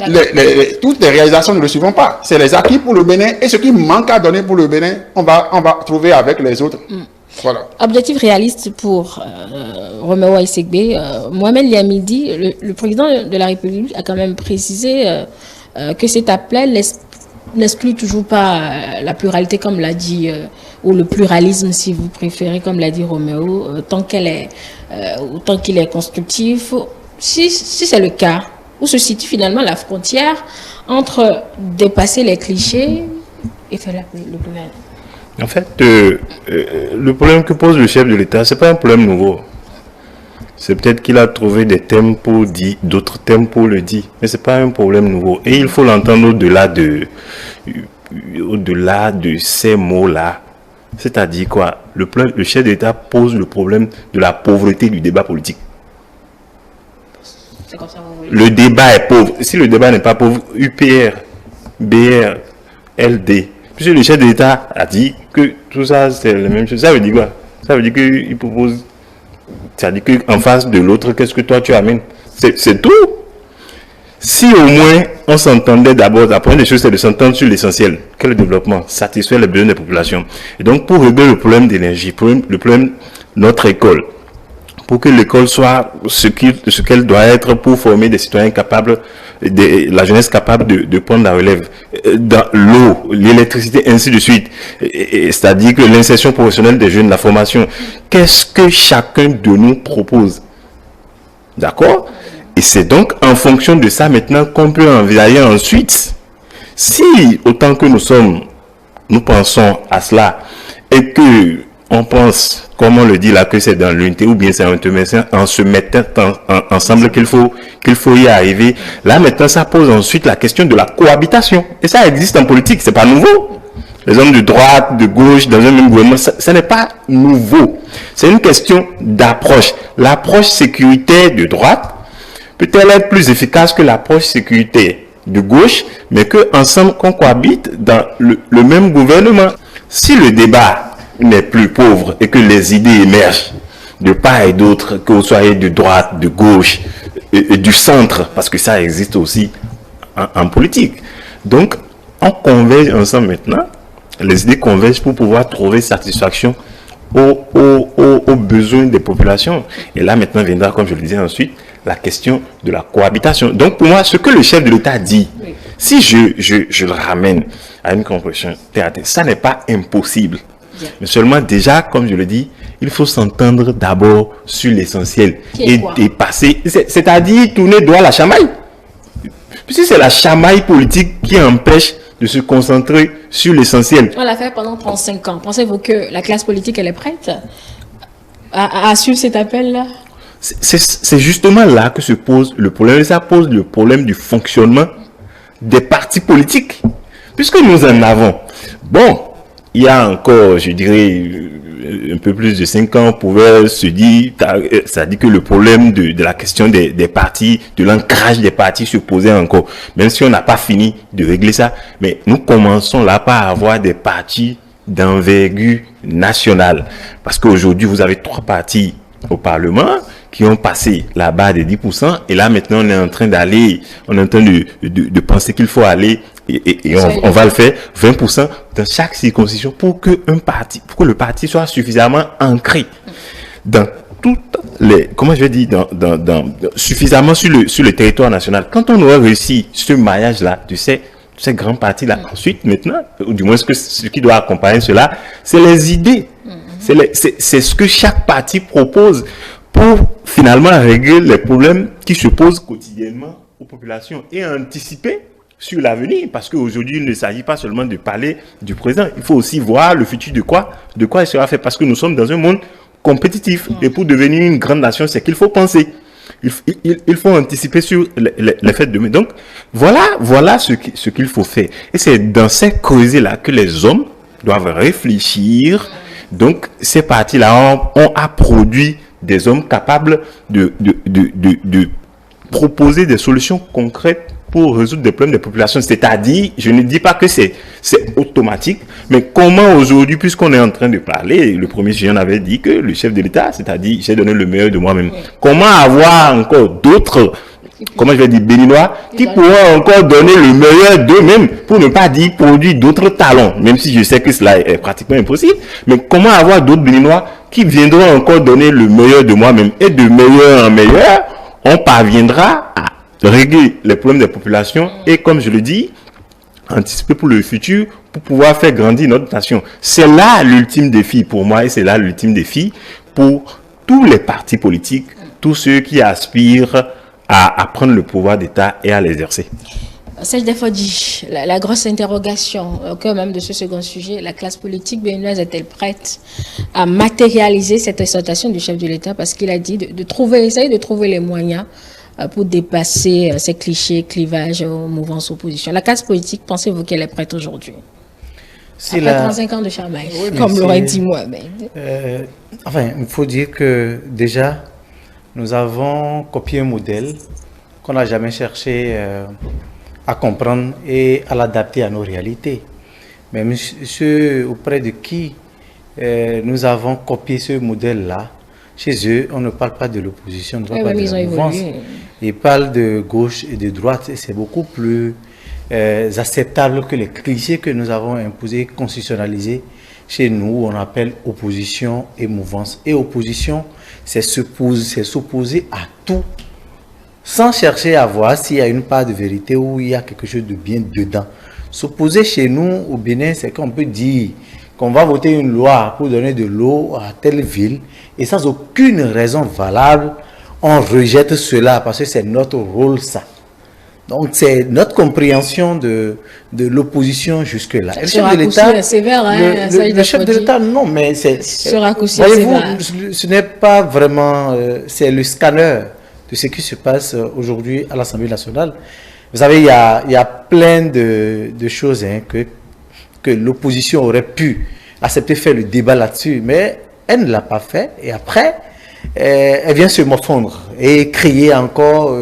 Toutes les réalisations ne le suivront pas. C'est les acquis pour le Bénin. Et ce qui manque à donner pour le Bénin, on va trouver avec les autres. Voilà. Objectif réaliste pour Roméo Aïsegbe. Mohamed Liamidi, le président de la République, a quand même précisé que cet appel n'exclut toujours pas la pluralité, comme l'a dit, ou le pluralisme, si vous préférez, comme l'a dit Roméo, tant qu'il est constructif. Si c'est le cas, où se situe finalement la frontière entre dépasser les clichés et faire le pluriel? En fait, le problème que pose le chef de l'État, c'est pas un problème nouveau. C'est peut-être qu'il a trouvé des thèmes pour dire, d'autres thèmes pour le dire, mais c'est pas un problème nouveau. Et il faut l'entendre au-delà de ces mots-là. C'est-à-dire quoi? Le chef d'État pose le problème de la pauvreté du débat politique. C'est comme ça, vous voulez. Le débat est pauvre. Si le débat n'est pas pauvre, UPR, BR, LD, Puisque le chef de l'État a dit que tout ça, c'est la même chose. Ça veut dire quoi? Ça veut dire qu'il propose... Ça veut dire qu'en face de l'autre, qu'est-ce que toi tu amènes? C'est tout. Si au moins on s'entendait d'abord, la première des choses, c'est de s'entendre sur l'essentiel. Quel est le développement? Satisfaire les besoins des populations. Et donc, pour régler le problème d'énergie, le problème de notre école, pour que l'école soit ce qu'elle doit être pour former des citoyens capables, la jeunesse capable de prendre la relève, dans l'eau, l'électricité, ainsi de suite. C'est-à-dire que l'insertion professionnelle des jeunes, la formation, qu'est-ce que chacun de nous propose? D'accord? Et c'est donc en fonction de ça maintenant qu'on peut envisager ensuite. Si, autant que nous pensons à cela, et que on pense, comme on le dit là, que c'est dans l'unité, ou bien c'est en se mettant ensemble qu'il faut y arriver. Là, maintenant, ça pose ensuite la question de la cohabitation. Et ça existe en politique, c'est pas nouveau. Les hommes de droite, de gauche, dans un même gouvernement, ça n'est pas nouveau. C'est une question d'approche. L'approche sécuritaire de droite peut-elle être plus efficace que l'approche sécuritaire de gauche, mais qu'ensemble, qu'on cohabite dans le même gouvernement. Si le débat n'est plus pauvre et que les idées émergent de part et d'autre, que vous soyez de droite, de gauche et du centre, parce que ça existe aussi en politique. Donc, on converge ensemble maintenant, les idées convergent pour pouvoir trouver satisfaction aux besoins des populations. Et là maintenant viendra, comme je le disais ensuite, la question de la cohabitation. Donc pour moi, ce que le chef de l'État dit, si je le ramène à une compréhension terre à terre, ça n'est pas impossible. Mais seulement déjà, comme je le dis, il faut s'entendre d'abord sur l'essentiel et dépasser, c'est-à-dire tourner droit à la chamaille. Puisque c'est la chamaille politique qui empêche de se concentrer sur l'essentiel. On l'a fait pendant 35 ans. Pensez-vous que la classe politique, elle est prête à suivre cet appel-là? C'est justement là que se pose le problème. Et ça pose le problème du fonctionnement des partis politiques. Puisque nous en avons. Bon, il y a encore, je dirais, un peu plus de 5 ans, on pouvait se dire, ça dit que le problème de la question des partis, de l'ancrage des partis se posait encore. Même si on n'a pas fini de régler ça. Mais nous commençons là par avoir des partis d'envergure nationale. Parce qu'aujourd'hui, vous avez 3 partis au Parlement qui ont passé la barre des 10%. Et là, maintenant, on est en train de penser qu'il faut aller et on va le faire 20% dans chaque circonscription pour que le parti soit suffisamment ancré dans toutes les, comment je vais dire, suffisamment sur le territoire national. Quand on aura réussi ce maillage-là de ces grands partis-là, ensuite, maintenant, ou du moins ce qui doit accompagner cela, c'est les idées. C'est ce que chaque parti propose pour finalement régler les problèmes qui se posent quotidiennement aux populations et anticiper sur l'avenir, parce qu'aujourd'hui, il ne s'agit pas seulement de parler du présent, il faut aussi voir le futur de quoi il sera fait, parce que nous sommes dans un monde compétitif, et pour devenir une grande nation, c'est qu'il faut penser, il faut anticiper sur les faits de demain. Donc, voilà ce qu'il faut faire. Et c'est dans ces creusets-là que les hommes doivent réfléchir. Donc, ces partis-là ont produit des hommes capables de proposer des solutions concrètes pour résoudre des problèmes des populations. C'est-à-dire, je ne dis pas que c'est automatique, mais comment aujourd'hui, puisqu'on est en train de parler, le premier sujet, on avait dit que le chef de l'État, c'est-à-dire, j'ai donné le meilleur de moi-même. Oui. Comment avoir encore d'autres, comment je vais dire, béninois, qui pourront encore donner le meilleur d'eux-mêmes, pour ne pas dire produire d'autres talents, même si je sais que cela est pratiquement impossible, mais comment avoir d'autres béninois qui viendront encore donner le meilleur de moi-même, et de meilleur en meilleur, on parviendra à régler les problèmes des populations et, comme je le dis, anticiper pour le futur pour pouvoir faire grandir notre nation. C'est là l'ultime défi pour moi et c'est là l'ultime défi pour tous les partis politiques, tous ceux qui aspirent à prendre le pouvoir d'État et à l'exercer. Serge Defodi, la grosse interrogation quand même de ce second sujet, la classe politique béninoise est-elle prête à matérialiser cette exhortation du chef de l'État, parce qu'il a dit essayer de trouver les moyens pour dépasser ces clichés, clivages aux mouvances opposition. La classe politique, pensez-vous qu'elle est prête aujourd'hui? Après 35 ans de chamaille, oui, comme l'aurait dit Mohamed. Enfin, il faut dire que déjà, nous avons copié un modèle qu'on n'a jamais cherché à comprendre et à l'adapter à nos réalités. Mais ceux auprès de qui nous avons copié ce modèle-là, chez eux, on ne parle pas de l'opposition, on ne parle pas de la mouvance. Ils parlent de gauche et de droite, et c'est beaucoup plus acceptable que les clichés que nous avons imposés, constitutionnalisés. Chez nous, on appelle opposition et mouvance. Et opposition, c'est s'opposer à tout, sans chercher à voir s'il y a une part de vérité ou il y a quelque chose de bien dedans. S'opposer chez nous, au Bénin, c'est qu'on peut dire qu'on va voter une loi pour donner de l'eau à telle ville, et sans aucune raison valable, on rejette cela, parce que c'est notre rôle, ça. Donc, c'est notre compréhension de l'opposition jusque-là. Le chef de l'État, sévère, hein, le chef de l'État, non, mais c'est... Voyez-vous, ce n'est pas vraiment... c'est le scanner de ce qui se passe aujourd'hui à l'Assemblée nationale. Vous savez, il y a plein de choses hein, que l'opposition aurait pu accepter faire le débat là-dessus, mais elle ne l'a pas fait. Et après, elle vient se morfondre et crier encore...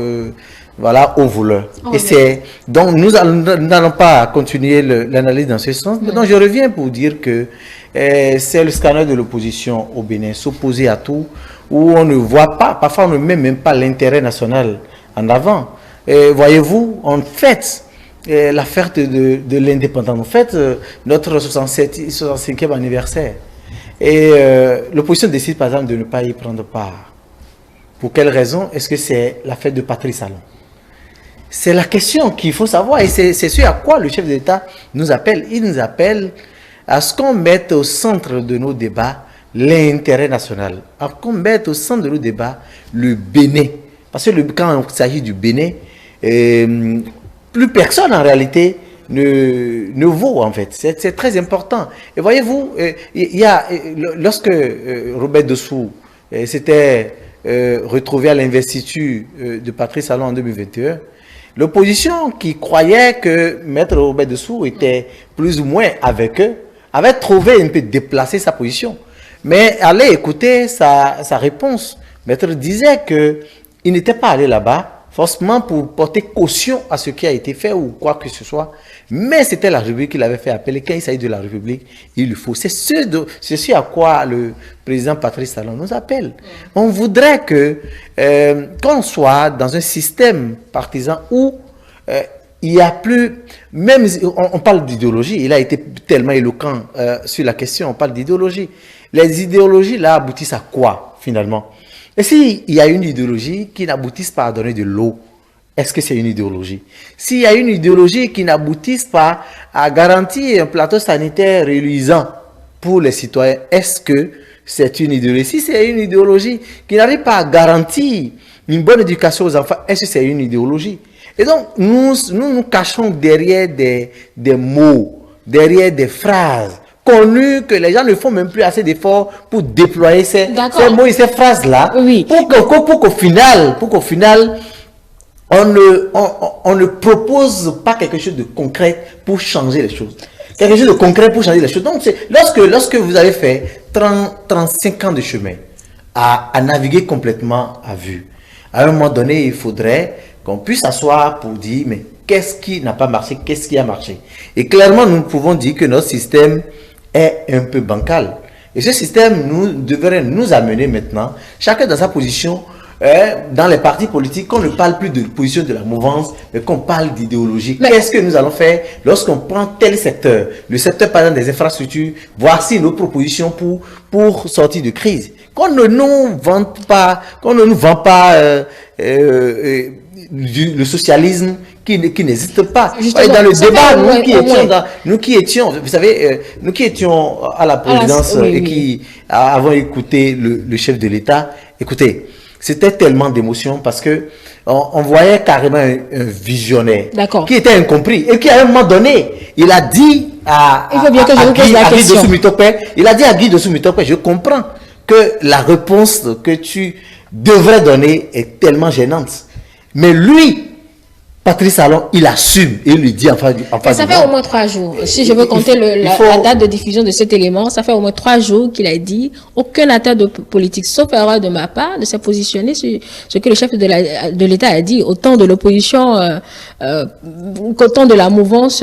voilà, au voleur. Et c'est donc nous n'allons pas continuer l'analyse dans ce sens. Donc je reviens pour dire que c'est le scanner de l'opposition au Bénin, s'opposer à tout, où on ne voit pas, parfois on ne met même pas l'intérêt national en avant. Voyez-vous, en fait, la fête de l'indépendance, en fait, notre 65e anniversaire, et l'opposition décide par exemple de ne pas y prendre part. Pour quelle raison? Est-ce que c'est la fête de Patrice Talon? C'est la question qu'il faut savoir, et c'est ce à quoi le chef de l'État nous appelle. Il nous appelle à ce qu'on mette au centre de nos débats l'intérêt national, à ce qu'on mette au centre de nos débats le Bénin. Parce que quand il s'agit du Bénin, plus personne en réalité ne vaut en fait. C'est très important. Et voyez-vous, lorsque Robert Dossou s'était retrouvé à l'investiture de Patrice Talon en 2021, l'opposition qui croyait que Maître Robert Dossou était plus ou moins avec eux, avait trouvé un peu déplacé sa position. Mais allez écouter sa réponse. Maître disait qu'il n'était pas allé là-bas forcément pour porter caution à ce qui a été fait ou quoi que ce soit. Mais c'était la République qu'il avait fait appeler. Quand il s'agit de la République, il le faut. C'est ce à quoi le président Patrice Talon nous appelle. On voudrait qu'on soit dans un système partisan où il n'y a plus... Même on parle d'idéologie, il a été tellement éloquent sur la question, on parle d'idéologie. Les idéologies là aboutissent à quoi finalement? Et s'il y a une idéologie qui n'aboutisse pas à donner de l'eau, est-ce que c'est une idéologie? S'il y a une idéologie qui n'aboutisse pas à garantir un plateau sanitaire reluisant pour les citoyens, est-ce que c'est une idéologie? Si c'est une idéologie qui n'arrive pas à garantir une bonne éducation aux enfants, est-ce que c'est une idéologie? Et donc, nous cachons derrière des mots, derrière des phrases connues que les gens ne font même plus assez d'efforts pour déployer ces mots et ces phrases-là, oui, pour qu'au final, on ne propose pas quelque chose de concret pour changer les choses. Quelque chose de concret pour changer les choses. Donc, lorsque vous avez fait 35 ans de chemin à naviguer complètement à vue, à un moment donné, il faudrait qu'on puisse s'asseoir pour dire, mais qu'est-ce qui n'a pas marché, qu'est-ce qui a marché? Et clairement, nous pouvons dire que notre système est un peu bancal. Et ce système devrait nous amener maintenant, chacun dans sa position, dans les partis politiques, qu'on ne parle plus de position de la mouvance, mais qu'on parle d'idéologie. Qu'est-ce que nous allons faire lorsqu'on prend tel secteur, le secteur par exemple des infrastructures, voici nos propositions pour sortir de crise. Qu'on ne nous vante pas, le socialisme qui n'existe pas. Dans le débat, nous qui étions, vous savez, nous qui étions à la présidence et qui avons écouté le chef de l'État, écoutez, c'était tellement d'émotion parce que on voyait carrément un visionnaire qui était incompris et qui à un moment donné, il a dit à Guy Dossou Mitopé, je comprends que la réponse que tu devrais donner est tellement gênante. Mais lui, Patrice Talon, il assume et il lui dit en face ça fait au moins 3 jours. Si je veux compter la date de diffusion de cet élément, ça fait au moins 3 jours qu'il a dit aucun acteur de politique, sauf erreur de ma part, ne s'est positionné sur ce que le chef de l'État a dit, autant de l'opposition qu'autant de la mouvance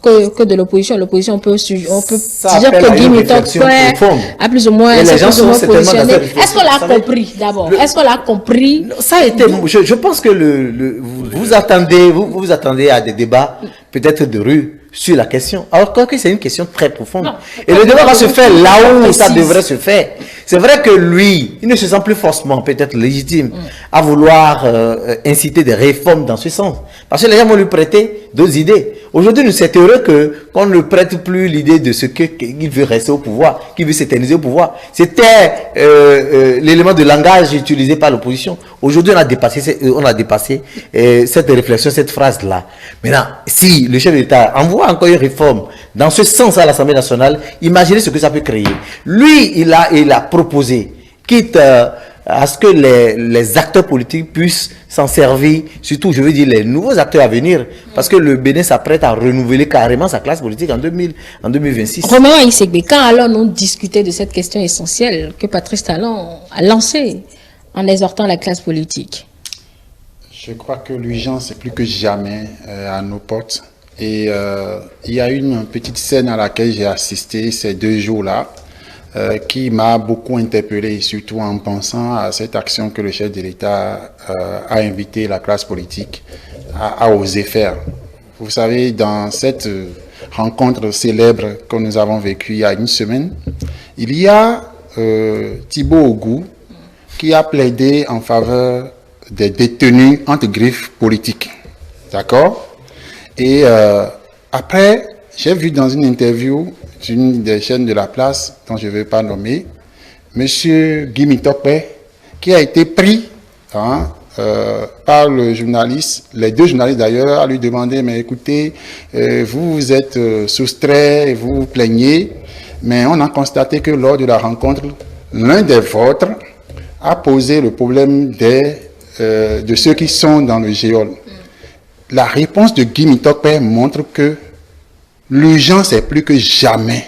que de l'opposition. L'opposition, on peut Ça dire appelle à que Guy une Mitop réflexion profonde. a plus ou moins, Et les gens sont certainement positionné. dans cette Est-ce qu'on réflexion. l'a compris d'abord? Est-ce qu'on l'a compris? Ça a été. Je pense que vous attendez à des débats peut-être de rue sur la question. Alors que c'est une question très profonde. Non, et le débat va se faire là où ça précise. devrait se faire. C'est vrai que lui, il ne se sent plus forcément peut-être légitime à vouloir inciter des réformes dans ce sens. Parce que les gens vont lui prêter d'autres idées. Aujourd'hui, nous sommes heureux qu'on ne prête plus l'idée de ce qu'il veut rester au pouvoir, qu'il veut s'éterniser au pouvoir. C'était l'élément de langage utilisé par l'opposition. Aujourd'hui, on a dépassé cette réflexion, cette phrase-là. Maintenant, si le chef de l'État envoie encore une réforme dans ce sens à l'Assemblée nationale, imaginez ce que ça peut créer. Lui, il a proposé, quitte à ce que les acteurs politiques puissent s'en servir, surtout, je veux dire, les nouveaux acteurs à venir, parce que le Bénin s'apprête à renouveler carrément sa classe politique en 2026. Romain Aïssegbe, quand alors nous discuter de cette question essentielle que Patrice Talon a lancée en exhortant la classe politique? Je crois que l'urgence est plus que jamais à nos portes. Et il y a une petite scène à laquelle j'ai assisté ces 2 jours-là, qui m'a beaucoup interpellé, surtout en pensant à cette action que le chef de l'État a invité la classe politique à oser faire. Vous savez, dans cette rencontre célèbre que nous avons vécue il y a une semaine, il y a Thibault Ogou qui a plaidé en faveur des détenus entre griffes politiques. D'accord? Et après, j'ai vu dans une interview d'une des chaînes de la place, dont je ne vais pas nommer, M. Guy Mitop, qui a été pris par le journaliste, les 2 journalistes d'ailleurs, à lui demander, mais écoutez, vous êtes soustrait, vous vous plaignez, mais on a constaté que lors de la rencontre, l'un des vôtres a posé le problème de ceux qui sont dans le géol. La réponse de Guy Mitop montre que l'urgence est plus que jamais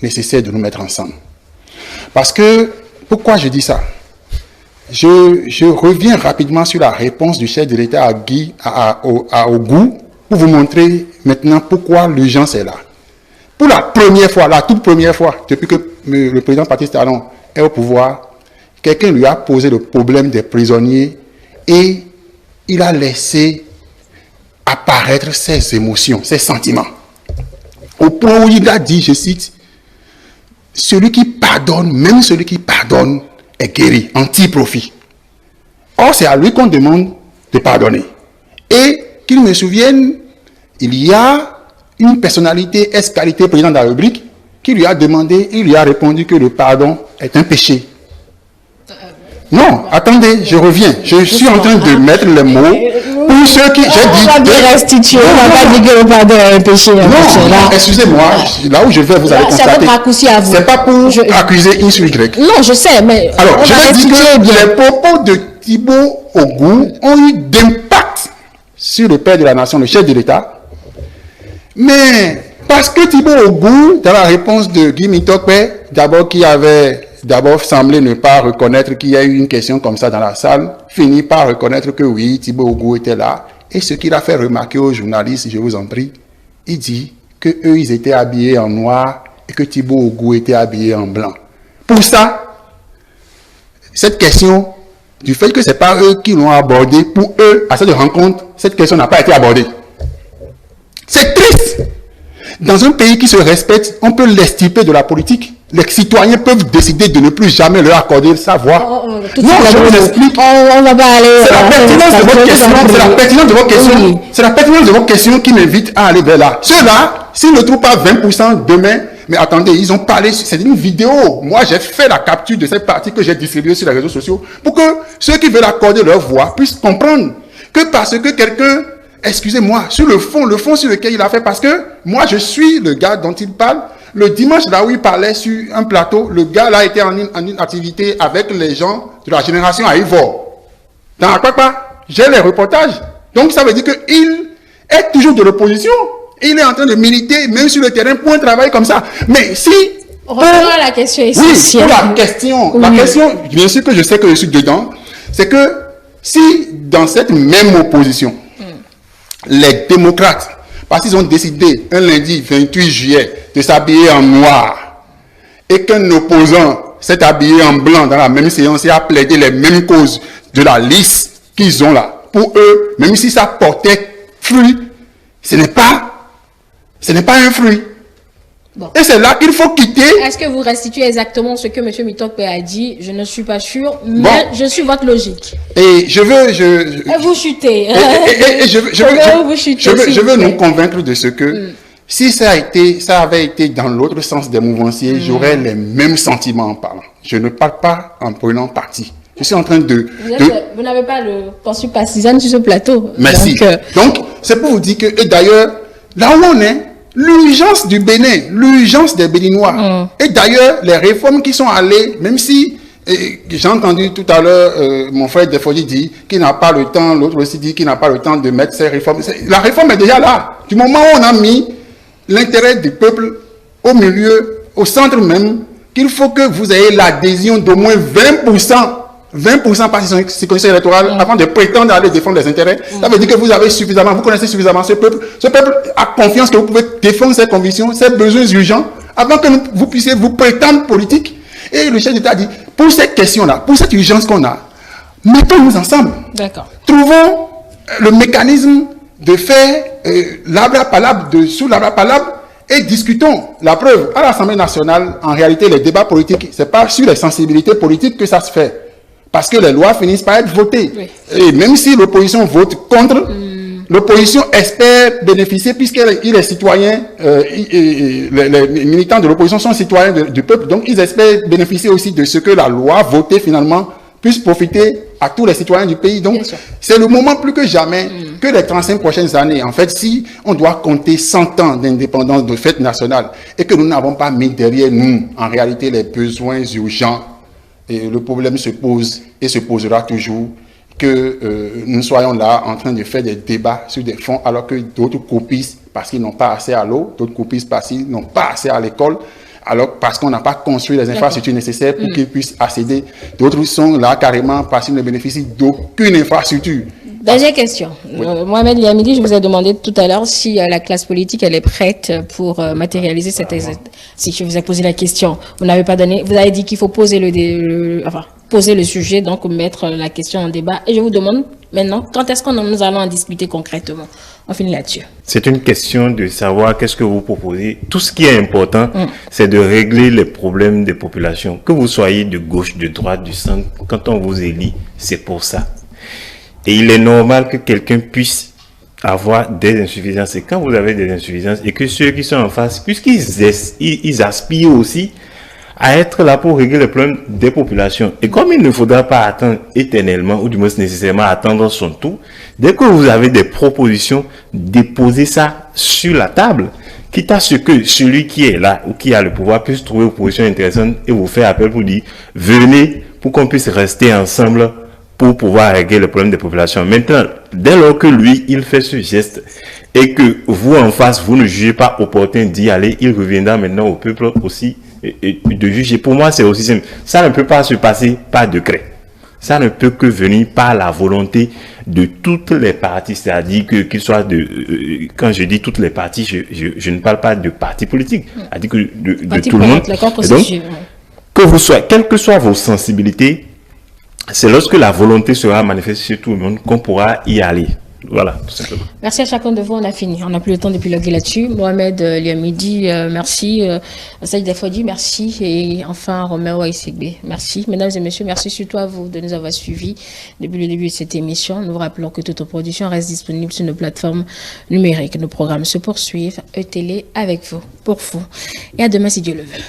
nécessaire de nous mettre ensemble. Parce que, pourquoi je dis ça? Je reviens rapidement sur la réponse du chef de l'État à Ogou pour vous montrer maintenant pourquoi l'urgence est là. Pour la première fois, la toute première fois, depuis que le président Patrice Talon est au pouvoir, quelqu'un lui a posé le problème des prisonniers et il a laissé apparaître ses émotions, ses sentiments. Au point où il a dit, je cite, « Celui qui pardonne, même celui qui pardonne, est guéri, anti-profit. » Or, c'est à lui qu'on demande de pardonner. Et qu'il me souvienne, il y a une personnalité ex-qualité président de la République qui lui a demandé, il lui a répondu que le pardon est un péché. Non, attendez, je reviens. Je suis en train de mettre les mots pour ceux qui... On va bien restituer, on va pas dire que le pardon est un péché. Non, excusez-moi, là où je vais, vous allez constater. C'est votre raccourci à vous. C'est pas pour accuser X ou Y. Non, je sais, mais alors, je vais dire que bien. Les propos de Thibault Ogou ont eu d'impact sur le père de la nation, le chef de l'État. Mais parce que Thibault Ogou, dans la réponse de Guy Mitop, d'abord qui avait semblé ne pas reconnaître qu'il y a eu une question comme ça dans la salle, finit par reconnaître que oui, Thibault Ogou était là. Et ce qu'il a fait remarquer aux journalistes, je vous en prie, il dit que eux ils étaient habillés en noir et que Thibault Ogou était habillé en blanc. Pour ça, cette question, du fait que ce n'est pas eux qui l'ont abordée, pour eux, à cette rencontre, cette question n'a pas été abordée. C'est triste. Dans un pays qui se respecte, on peut l'extirper de la politique. Les citoyens peuvent décider de ne plus jamais leur accorder sa voix. Non, je vous explique. On va pas aller... C'est la pertinence de votre question. C'est la pertinence de votre question. C'est la pertinence de votre question qui m'invite à aller vers là. Ceux-là, s'ils ne trouvent pas 20% demain, mais attendez, ils ont parlé, c'est une vidéo. Moi, j'ai fait la capture de cette partie que j'ai distribuée sur les réseaux sociaux pour que ceux qui veulent accorder leur voix puissent comprendre que parce que quelqu'un, excusez-moi, sur le fond sur lequel il a fait, parce que moi, je suis le gars dont il parle. Le dimanche, là où il parlait sur un plateau, le gars là était en une activité avec les gens de la génération à Ivor. Dans Akpakpa, j'ai les reportages. Donc, ça veut dire qu'il est toujours de l'opposition. Il est en train de militer, même sur le terrain, pour un travail comme ça. Mais si... Revenons à la question essentielle. Oui, pour la question, bien sûr que je sais que je suis dedans, c'est que si dans cette même opposition, les démocrates, parce qu'ils ont décidé un lundi 28 juillet de s'habiller en noir et qu'un opposant s'est habillé en blanc dans la même séance et a plaidé les mêmes causes de la liste qu'ils ont là, pour eux, même si ça portait fruit, ce n'est pas un fruit. Bon. Et c'est là qu'il faut quitter. Est-ce que vous restituez exactement ce que M. Mitokpe a dit? Je ne suis pas sûr, mais je suis votre logique. Et je veux... Et vous chutez. Je veux nous convaincre de ce que si ça avait été dans l'autre sens des mouvanciers, j'aurais les mêmes sentiments en parlant. Je ne parle pas en prenant parti. Je suis en train de... Vous n'avez pas le pensu partisan sur ce plateau. Merci. Donc, c'est pour vous dire que, et d'ailleurs, là où on est, l'urgence du Bénin, l'urgence des Béninois, et d'ailleurs, les réformes qui sont allées, même si j'ai entendu tout à l'heure mon frère Defoli dire qu'il n'a pas le temps, l'autre aussi dit qu'il n'a pas le temps de mettre ces réformes. La réforme est déjà là. Du moment où on a mis l'intérêt du peuple au milieu, au centre même, qu'il faut que vous ayez l'adhésion d'au moins 20% par circonscription électorale avant de prétendre aller défendre les intérêts. Ça veut dire que vous connaissez suffisamment ce peuple. Ce peuple a confiance que vous pouvez défendre ses convictions, ses besoins urgents, avant que vous puissiez vous prétendre politique. Et le chef d'État dit, pour cette question-là, pour cette urgence qu'on a, mettons-nous ensemble. D'accord. Trouvons le mécanisme de faire l'abra-palabre, sous l'abra-palabre, et discutons. La preuve, à l'Assemblée nationale, en réalité, les débats politiques, c'est pas sur les sensibilités politiques que ça se fait. Parce que les lois finissent par être votées. Oui. Et même si l'opposition vote contre, l'opposition espère bénéficier, puisqu'il est citoyen, les militants de l'opposition sont citoyens du peuple, donc ils espèrent bénéficier aussi de ce que la loi votée finalement puisse profiter à tous les citoyens du pays. Donc c'est le moment plus que jamais que les 35 prochaines années, en fait, si on doit compter 100 ans d'indépendance de fête nationale et que nous n'avons pas mis derrière nous, en réalité, les besoins urgents, et le problème se pose et se posera toujours que nous soyons là en train de faire des débats sur des fonds alors que d'autres copissent parce qu'ils n'ont pas assez à l'eau, d'autres copissent parce qu'ils n'ont pas assez à l'école, alors parce qu'on n'a pas construit les infrastructures nécessaires pour qu'ils puissent accéder. D'autres sont là carrément parce qu'ils ne bénéficient d'aucune infrastructure. Dernière question. Oui. Mohamed Liamidi, je vous ai demandé tout à l'heure si la classe politique elle est prête pour matérialiser cette si je vous ai posé la question, vous n'avez pas donné, vous avez dit qu'il faut poser poser le sujet, donc mettre la question en débat. Et je vous demande maintenant, quand est-ce que nous allons en discuter concrètement? On finit là-dessus. C'est une question de savoir qu'est-ce que vous proposez. Tout ce qui est important, c'est de régler les problèmes des populations. Que vous soyez de gauche, de droite, du centre, quand on vous élit, c'est pour ça. Et il est normal que quelqu'un puisse avoir des insuffisances. Et quand vous avez des insuffisances, et que ceux qui sont en face, puisqu'ils aspirent aussi à être là pour régler les problèmes des populations. Et comme il ne faudra pas attendre éternellement, ou du moins nécessairement attendre son tour, dès que vous avez des propositions, déposez ça sur la table, quitte à ce que celui qui est là, ou qui a le pouvoir, puisse trouver une proposition intéressante et vous faire appel pour dire, venez, pour qu'on puisse rester ensemble pour pouvoir régler le problème des populations. Maintenant, dès lors que lui, il fait ce geste et que vous en face, vous ne jugez pas opportun d'y aller, il reviendra maintenant au peuple aussi et de juger. Pour moi, c'est aussi simple. Ça ne peut pas se passer par décret. Ça ne peut que venir par la volonté de toutes les parties, c'est-à-dire qu'ils soient quand je dis toutes les parties, je ne parle pas de partis politiques, c'est-à-dire que de tout le monde. Et donc, que vous soyez, quelles que soient vos sensibilités, c'est lorsque la volonté sera manifestée chez tout le monde qu'on pourra y aller. Voilà, tout simplement. Merci à chacun de vous, on a fini. On n'a plus le temps d'épiloguer là-dessus. Mohamed Liamidi, merci. Saïd Defodi, merci. Et enfin, Romeo Aïsegbe, merci. Mesdames et messieurs, merci surtout à vous de nous avoir suivis depuis le début de cette émission. Nous vous rappelons que toute production reste disponible sur nos plateformes numériques. Nos programmes se poursuivent. E-Télé avec vous, pour vous. Et à demain si Dieu le veut.